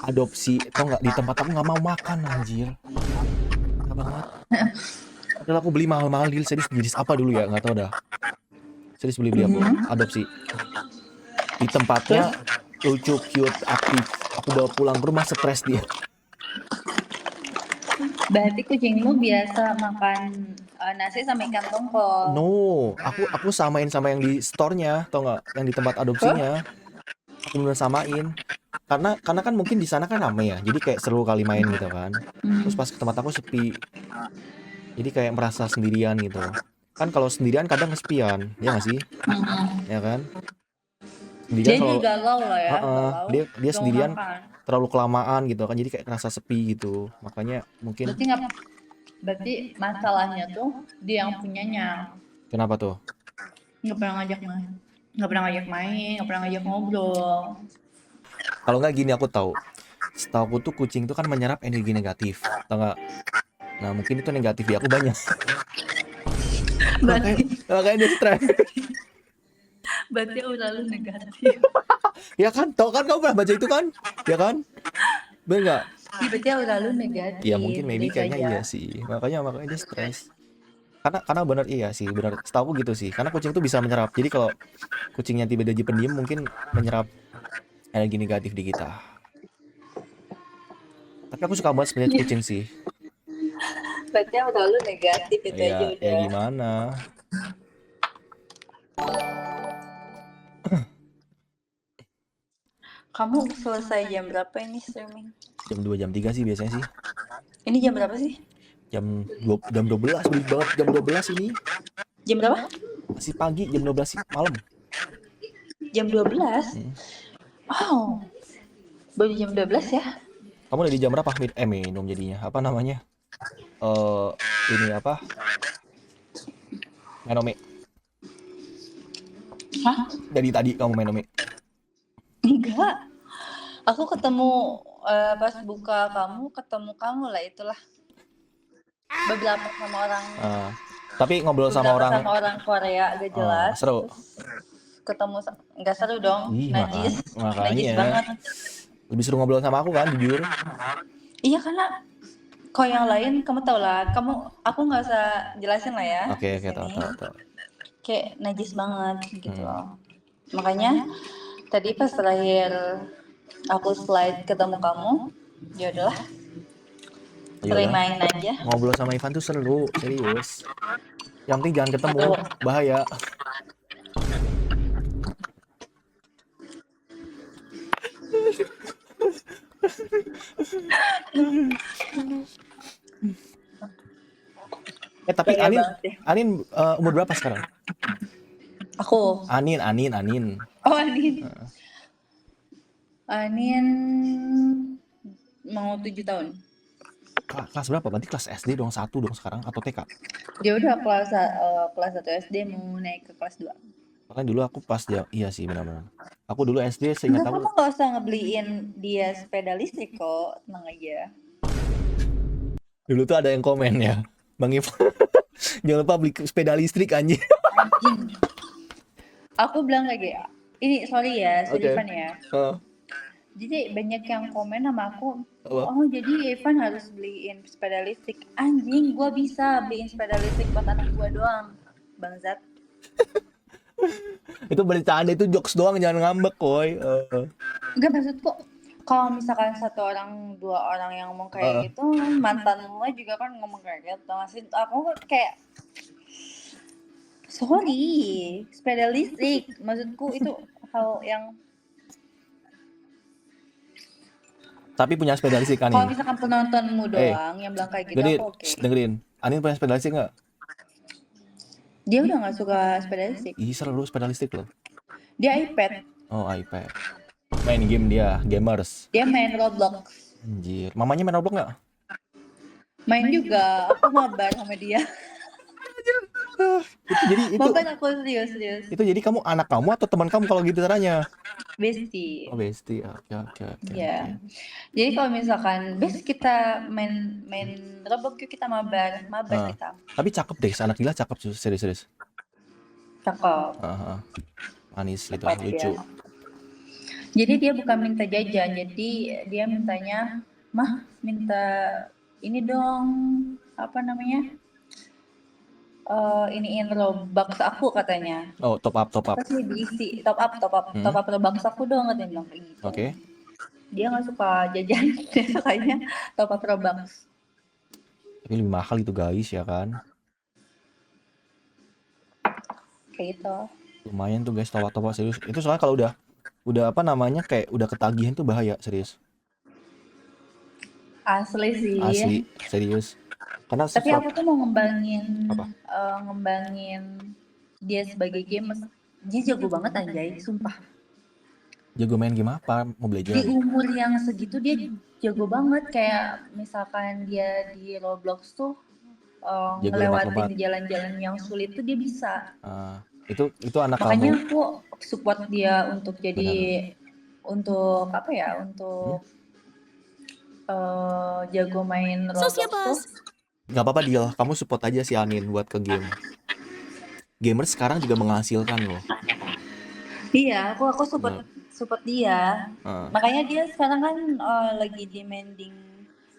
adopsi, tau nggak, di tempat aku nggak mau makan anjir. Parah banget. Padahal aku beli mahal-mahal, deal serius jenis apa dulu ya, nggak tahu dah. Serius beli aku adopsi. Di tempatnya lucu, cute, aktif. Aku bawa pulang ke rumah, stres dia. Berarti kucingmu biasa makan nasi sama ikan tongkol. No, aku samain sama yang di store-nya, tau nggak? Yang di tempat adopsinya. Aku bener samain. Karena kan mungkin di sana kan rame ya. Jadi kayak seru kali main gitu kan. Terus pas ke tempat aku sepi. Jadi kayak merasa sendirian gitu. Kan kalau sendirian kadang kesepian, ya nggak sih? Ya kan? Sendirian Dia kalau jadi galau lah ya, galau. dia Gak mau sendirian makan. terlalu kelamaan gitu kan. Jadi kayak ngerasa sepi gitu. Makanya mungkin Berarti masalahnya tuh dia yang punyanya. kenapa tuh? Nggak pernah ngajak main, nggak pernah ngajak main, nggak pernah ngajak ngobrol. Kalau nggak gini aku tahu. Setahu aku tuh kucing tuh kan menyerap energi negatif, tau nggak? Nah mungkin itu negatif di aku banyak. makanya dia stres. Berarti udah lu negatif. Ya kan, tau kan, kamu pernah baca itu kan? Ya kan? Bener nggak? Berarti udah lu negatif. Ya mungkin maybe kayaknya iya sih. Makanya dia stres. Karena benar iya sih, benar. Setahu aku gitu sih. Karena kucing tuh bisa menyerap. Jadi kalau kucingnya tiba-tiba pendiam mungkin menyerap energi negatif di kita. Tapi aku suka banget sebenarnya kucing sih. Berarti udah lu negatif itu aja udah. Ya gimana? Kamu selesai jam berapa ini streaming? Jam 2, jam 3 sih biasanya sih. Ini jam berapa sih? Jam 12, berisik banget jam 12 ini. Jam berapa? Masih pagi, jam 12 malam. Jam 12? Wow. Baru jam 12 ya? Kamu dari jam berapa minum jadinya? Apa namanya? Ini apa? Menome. Hah? Dari tadi kamu menome? Enggak. Aku ketemu pas buka ketemu kamu lah, itulah. Beberapa sama orang. Tapi ngobrol sama orang Korea gak jelas. Seru. Ketemu nggak seru dong. Najis. Makanya. Najis banget. Lebih seru ngobrol sama aku kan, jujur. Iya, karena kalau yang lain kamu tau lah. Aku nggak usah jelasin lah ya. Oke, tahu. Kayak najis banget gitu loh. Makanya tadi pas terakhir aku slide ketemu kamu, ya udahlah. Main aja. Ngobrol sama Ivan tuh seru, serius. Yang penting jangan ketemu, bahaya. Tapi Anin umur berapa sekarang? Aku. Anin. Oh, Anin. Anin mau 7 tahun. Kelas berapa? Berarti kelas SD dong, 1 dong sekarang, atau TK? Dia udah kelas 1 SD mau naik ke kelas 2. Makanya dulu aku pas iya sih benar-benar. Aku dulu SD seingat aku. Kamu gak usah ngebeliin dia sepeda listrik kok, tenang aja. Dulu tuh ada yang komen ya, Bang Ivan, jangan lupa beli sepeda listrik anjing. Aku bilang lagi, ini sorry ya, Ivan ya. Jadi banyak yang komen sama aku, jadi Ivan harus beliin sepeda listrik. Anjing, gua bisa beliin sepeda listrik buat anak gua doang, bangsat. Itu bercanda, itu jokes doang, jangan ngambek, Koy. Enggak, maksudku kalau misalkan satu orang, dua orang yang ngomong kayak gitu, mantan lo juga kan ngomong kayak gitu. Maksud aku kayak sorry, sepeda listrik. Maksudku itu hal yang Tapi punya sepeda listrik kalau Anin. misalkan penontonmu doang yang bilang kayak gitu, Dengerin, aku oke. dengerin. Anin punya sepeda listrik nggak? Dia udah nggak suka sepeda listrik. Ih, seru sepeda listrik loh. Dia iPad. Oh, iPad. Main game dia, gamers. Dia main Roblox. Anjir, mamanya main Roblox nggak? Main juga, aku mabar sama dia. Itu jadi Mabar aku serius. itu jadi kamu anak kamu atau teman kamu kalau gitu caranya? Bestie. Oh, bestie. Oke. Iya. Jadi kalau misalkan kita main Roblox yuk, kita mabar kita. Tapi cakep deh, anak gila cakep, serius. Cakep. Manis gitu, Tepat lucu. dia. Jadi dia bukan minta jajan, jadi dia mintanya, "Mah, minta ini dong, apa namanya? Iniin Robux aku," katanya. Oh, top up. Apa sih diisi? Top up Robux aku dong, katanya bilang kayak gitu. Oke. Dia nggak suka jajan, dia sukanya top up Robux. Tapi lebih mahal itu guys, ya kan? Kayak gitu. Lumayan tuh guys, top up serius. Itu soalnya kalau udah apa namanya, kayak udah ketagihan tuh bahaya, serius. Asli sih. Asli, serius. Karena Tapi aku tuh mau ngembangin apa? Ngembangin dia sebagai gamers. Dia jago banget anjay, sumpah. Jago main game apa? Mobile Di Legends. umur yang segitu dia jago banget, kayak misalkan dia di Roblox tuh Jago ngelewatin lompat-lompat. jalan-jalan yang sulit tuh dia bisa. Itu anak Makanya kamu. aku support dia untuk jadi untuk apa ya, untuk jago main Roblox tuh. Gak apa-apa Dil, kamu support aja si Anin buat ke game. Gamers sekarang juga menghasilkan loh. Iya, aku support dia. Makanya dia sekarang kan lagi demanding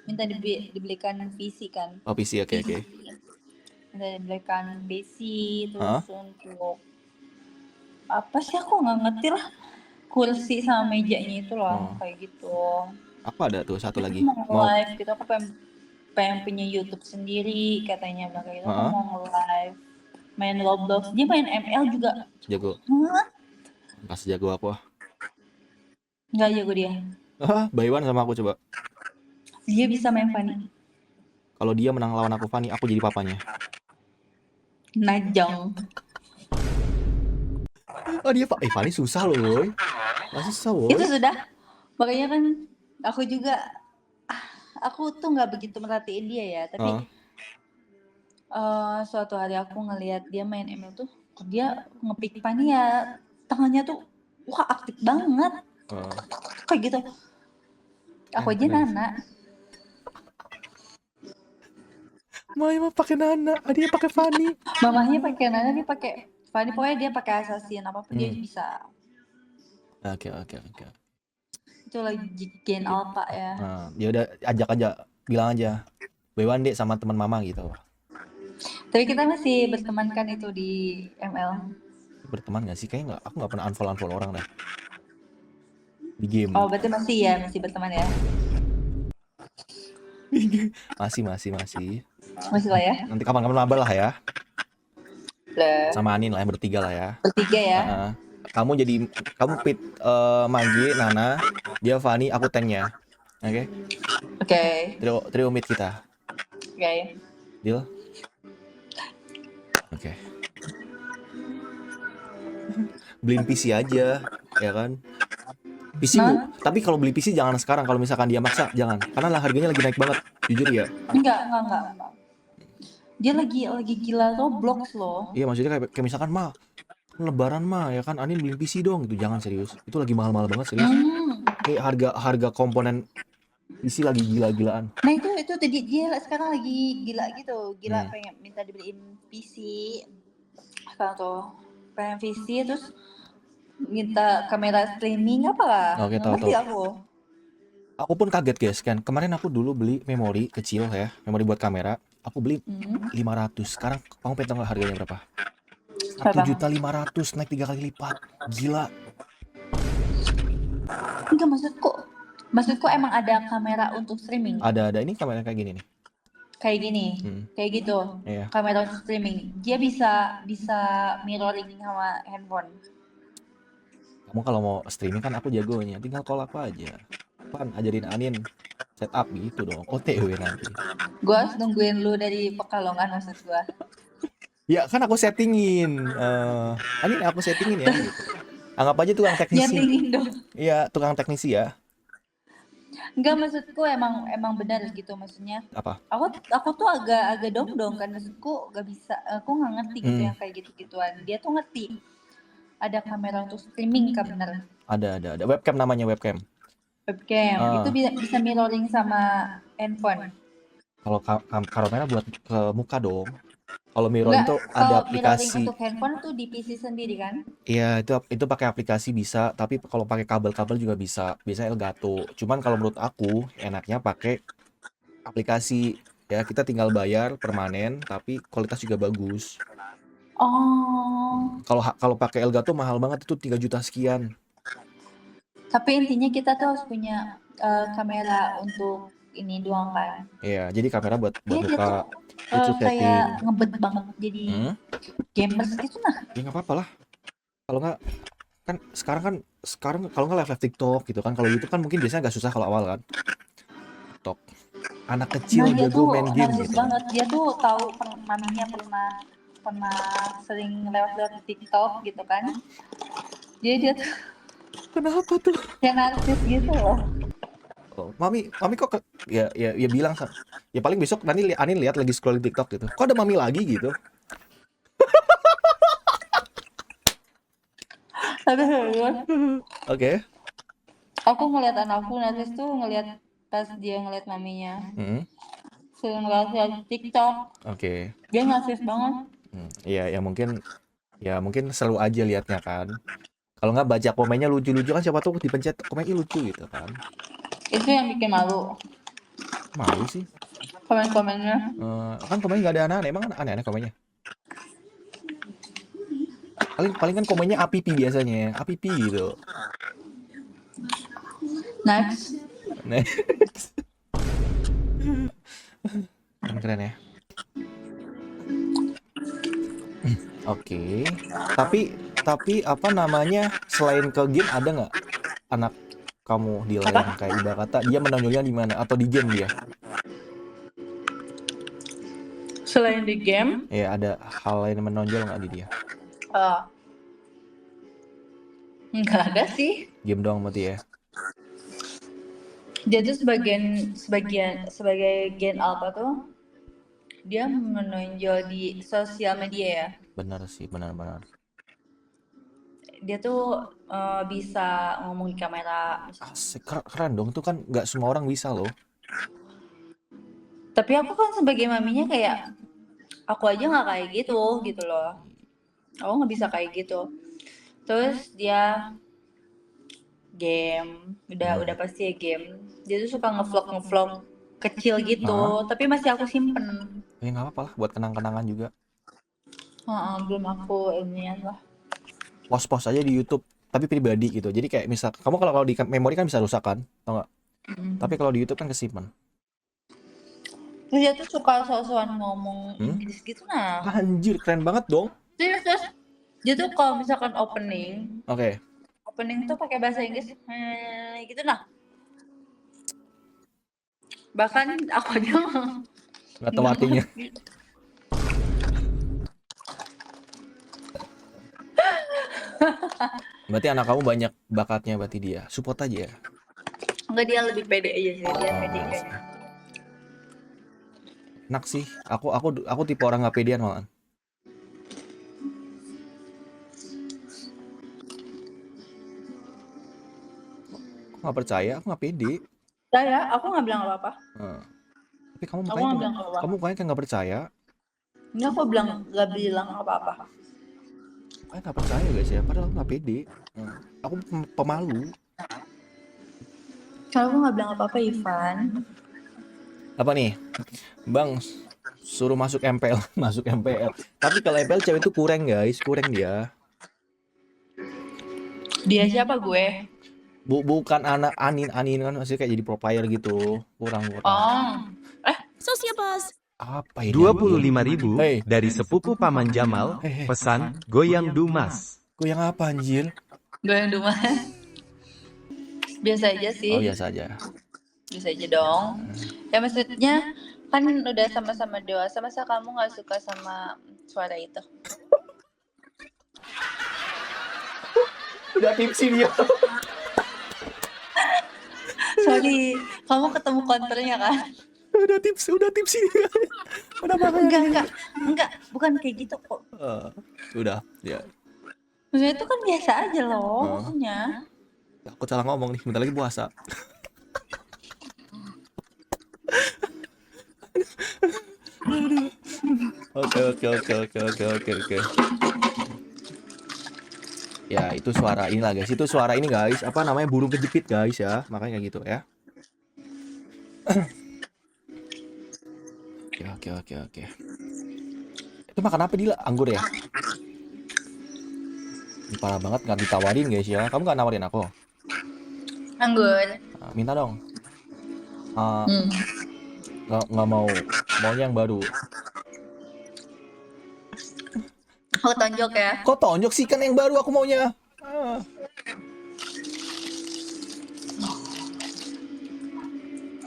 minta dibelikan PC kan. Oh, PC, oke. Minta dibelikan PC, terus untuk apa sih, aku nggak ngerti lah, kursi sama mejanya itu loh, kayak gitu. Apa ada tuh satu lagi? Mau live gitu, aku pengen punya YouTube sendiri katanya, bilang kayak gitu. Aku mau live main Roblox, dia main ML juga. Jago. Pas jago aku. Nggak jago dia. By one sama aku coba. Dia bisa main Fanny. Kalau dia menang lawan aku Fanny, aku jadi papanya. Najong. Oh dia Fanny susah loh, woy. Masih susah, woy. Itu sudah. Makanya kan aku juga, aku tuh nggak begitu merhatiin dia ya, tapi suatu hari aku ngelihat dia main ML tuh, dia ngepick Fanny ya, tangannya tuh wah aktif banget. Kayak gitu. Aku aja Nana. Mama pakai Nana, dia pakai Fanny. Mamahnya pakai Nana, dia pakai Fanny, pokoknya dia pakai assassin apapun dia bisa. Oke. Itu lagi gen alpha ya. Ya udah, ajak aja, bilang aja. Bewan deh sama teman mama gitu. Tapi kita masih berteman kan itu di ML. Berteman gak sih? Kayaknya aku nggak pernah unfollow orang dah di game. Oh berarti masih berteman ya? Masih. Masih lah ya? Nanti kapan-kapan mabar lah ya. Sama Anin lah, bertiga lah ya. Bertiga ya? Kamu pit Magi, Nana, dia Fanny, aku tanknya. Oke? Oke. Trio mid kita. Oke. Deal? Oke. Beliin PC aja, ya kan? PC tapi kalau beli PC jangan sekarang, kalau misalkan dia maksa jangan, karena harganya lagi naik banget, jujur ya. Enggak. Dia lagi gila Roblox loh. Iya, maksudnya kayak misalkan Lebaran ya kan, Anin beli PC dong gitu, jangan, serius. Itu lagi mahal-mahal banget, serius. Kayak harga komponen PC lagi gila-gilaan. Nah itu tadi dia sekarang lagi gila gitu, pengen minta dibeliin PC. Sekarang tuh pengen PC, terus minta kamera streaming apa lah. Oke, tahu. Aku. Aku pun kaget guys kan. Kemarin aku dulu beli memori kecil ya, memori buat kamera. Aku beli 500. Sekarang kamu pengen tahu nggak harganya berapa? Berapa? 1.500.000 naik 3 kali lipat. Gila. Enggak, maksudku emang ada kamera untuk streaming. Ada ini kamera kayak gini nih. Kayak gini, kayak gitu. Iya. Kamera untuk streaming. Dia bisa mirroring sama handphone. Kamu kalau mau streaming kan aku jagonya, tinggal call aku aja. Pan ajarin Anin setup gitu dong. OTW nanti. Gua harus nungguin lu dari Pekalongan maksud gua. Ya kan aku settingin. Anin aku settingin ya gitu. Anggap aja tukang teknisi. Nyetingin dong. Iya, tukang teknisi ya. Enggak, maksudku emang benar gitu maksudnya. Apa? Aku tuh agak dong kan, maksudku gak bisa, aku nggak ngerti gitu yang kayak gitu-gituan. Dia tuh ngerti. Ada kamera untuk streaming kan bener. Ada. Webcam namanya webcam. Webcam itu bisa mirroring sama handphone. Kalau kamera buat ke muka dong. Kalau mirroring Enggak, tuh ada kalau mirroring aplikasi. untuk handphone tuh di PC sendiri kan? Iya, itu pakai aplikasi bisa, tapi kalau pakai kabel-kabel juga bisa. Biasanya Elgato. Cuman kalau menurut aku enaknya pakai aplikasi. Ya, kita tinggal bayar permanen, tapi kualitas juga bagus. Oh. Kalau pakai Elgato mahal banget, itu 3 juta sekian. Tapi intinya kita tuh harus punya kamera untuk ini doang kan? Iya, jadi kamera buat Dia muka tuh itu setting. kayak ngebet banget jadi gamers gitu nah. Ya nggak apa-apa lah. Kalau nggak kan sekarang kalau nggak live TikTok gitu kan. Kalau YouTube kan mungkin biasanya agak susah kalau awal kan. TikTok. Anak kecil Nah, dia jago tuh main game narsis gitu kan. banget. Dia tuh tahu maminya pernah sering lewat TikTok gitu kan. Jadi dia tuh Kenapa tuh? kayak narsis gitu loh. Oh, mami kok ya bilang ya paling besok nanti Anin lihat lagi scrolling TikTok gitu. Kok ada mami lagi gitu? Oke. Aku ngeliat anakku narsis tuh ngeliat pas dia ngeliat maminya. Sering ngeliat TikTok. Oke. Dia narsis banget. Iya, ya mungkin seru aja liatnya kan. Kalau nggak baca komennya lucu-lucu kan, siapa tahu dipencet komennya lucu gitu kan. Itu yang bikin malu. Malu sih. Komen-komennya. Kan komennya nggak ada aneh-aneh, emang aneh-aneh komennya. Paling kan komennya apipi biasanya, apipi gitu. Next. Keren ya. Oke. Tapi apa namanya, selain ke game ada nggak anak kamu di layar kayak ibarat kata dia menonjolnya di mana atau di game dia? Selain di game? Ya ada hal lain yang menonjol nggak di dia? Nggak ada sih. Game doang berarti ya? Dia tuh sebagai gen alpha tuh dia menonjol di sosial media ya. Benar sih, benar. Dia tuh bisa ngomong di kamera. Asik, keren dong, itu kan nggak semua orang bisa loh. Tapi aku kan sebagai maminya kayak aku aja nggak kayak gitu loh. Aku nggak bisa kayak gitu. Terus dia game, udah pasti ya game. Dia tuh suka ngevlog kecil gitu, tapi masih aku simpen. Ya nggak apa-apa lah, buat kenang-kenangan juga. Belum aku inian lah. Post aja di YouTube, tapi pribadi gitu. Jadi kayak misal kamu kalau di memori kan bisa rusak kan, tau nggak? Tapi kalau di YouTube kan kesimpan. Terus dia tuh suka soal ngomong Inggris gitu nah. Anjir, keren banget dong. Terus dia tuh kalau misalkan opening. Oke. Opening tuh pakai bahasa Inggris gitu nah. Bahkan aku aja nggak tahu artinya. Berarti anak kamu banyak bakatnya, berarti dia support aja ya? Enggak, dia lebih pede aja sih, dia pede kayaknya. Enak sih, aku tipe orang nggak pedean malah. Aku nggak percaya, aku nggak pede. Aku nggak bilang apa-apa. Tapi kamu mukanya kayak nggak percaya. Ini aku nggak bilang apa-apa. Aku nggak percaya guys ya, padahal aku nggak pede. Aku pemalu. Kalau aku nggak bilang apa-apa, Ivan. Apa nih, Bang? Suruh masuk MPL, masuk MPL. Tapi kalau MPL cewek itu kurang guys, kurang dia. Dia siapa gue? Bukan anak Anin kan masih kayak jadi pro player gitu. Kurang. Oh. Sociopause. Apa ini? 25.000 Hei. dari sepupu Paman Jamal, Hei. pesan goyang Dumas. Goyang apa anjir? Goyang Dumas. Biasa aja sih. Oh, biasa aja. Biasa aja dong. Ya maksudnya kan udah sama-sama dewasa, masa kamu nggak suka sama suara itu? Udah tipsi dia. Sorry, kamu ketemu counternya kan? udah tipsi dia. Udah bahaya. Enggak, bukan kayak gitu kok. Udah, ya. Maksudnya itu kan biasa aja loh, maksudnya. Aku salah ngomong nih, bentar lagi puasa. Oke. Ya, itu suara inilah guys. Itu suara ini guys. Apa namanya? Burung kejepit guys ya. Makanya kayak gitu ya. Oke. Itu makan apa Dila? Anggur ya? Ini parah banget nggak ditawarin guys ya. Kamu nggak nawarin aku? Anggur. Nah, minta dong. Nggak mau. Maunya yang baru. Aku tonjok ya. Kok tonjok sih, kan yang baru aku maunya.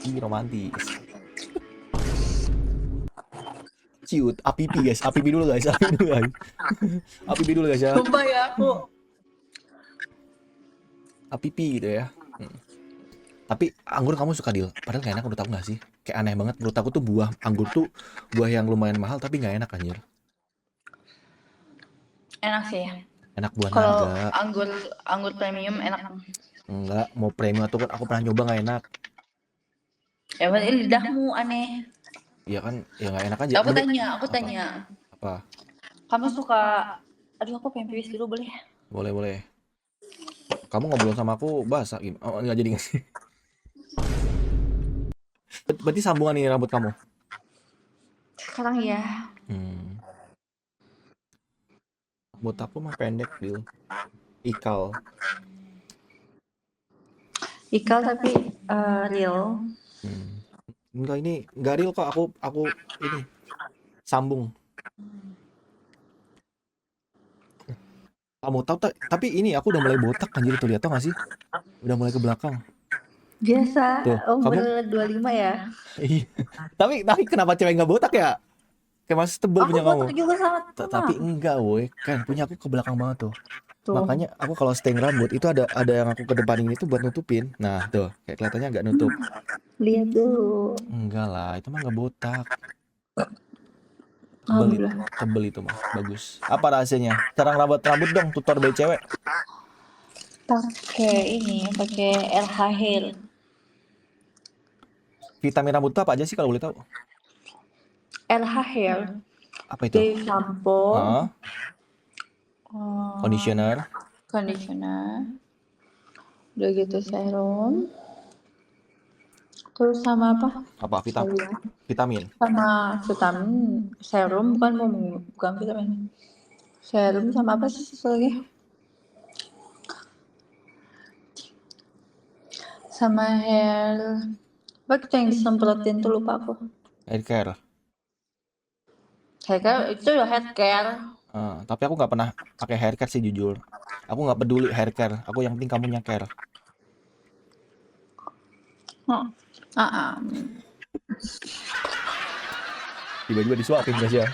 Ih, romantis. Ciut, api guys, api dulu guys. Api dulu guys ya. Sumpah ya aku. Api gitu ya. Tapi anggur kamu suka Dil? Padahal gak enak menurut aku gak sih? Kayak aneh banget menurut aku tuh buah anggur tuh buah yang lumayan mahal tapi gak enak anjir. Enak sih. Enak buah Kalau naga. anggur premium enak. Enggak, mau premium atau kan aku pernah nyoba gak enak. Ya berarti lidahmu aneh. Iya kan, ya gak enak aja. Aku tanya. Apa? Kamu suka? Aduh, aku pengen pipis dulu boleh? Boleh. Kamu ngobrol sama aku bahasa gimana? Oh, nggak jadi nggak sih? Berarti sambungan ini rambut kamu? Sekarang ya. Rambut aku mah pendek, Dil. Ikal tapi real. Enggak, ini nggak real kok. Aku ini sambung. Kamu tahu tapi ini aku udah mulai botak anjir tuh, lihat tau gak sih? Udah mulai ke belakang. Biasa. Tuh, umur 25 ya. Iya. Tapi kenapa cewek nggak botak ya? Kayak masih tebal punya kamu. Aku juga sama. Tapi enggak, woi. Kan punya aku ke belakang banget tuh. Tuh. Makanya aku kalau stain rambut itu ada yang aku kedepanin itu buat nutupin. Nah, tuh, kayak kelihatannya nggak nutup. Lihat dulu. Enggak lah, itu mah nggak botak. Alhamdulillah. Tebel itu mah, bagus. Apa rahasianya? Cara ngerawat rambut dong, tutor bayi cewek. Pakai LH Hair. Vitamin rambut itu apa aja sih kalau boleh tahu? LH Hair. Apa itu? Day shampoo. Conditioner. Udah gitu serum. Terus sama apa? Apa? Vitamin. Sama vitamin. Serum bukan vitamin. Serum sama apa sih satu lagi? Sama hair. Apa kita yang disemprotin tuh lupa aku. Hair care. Hair care itu ya hair care. Tapi aku nggak pernah pakai hair care sih jujur. Aku nggak peduli hair care. Aku yang penting kamunya care. Tiba-tiba disuapin guys ya.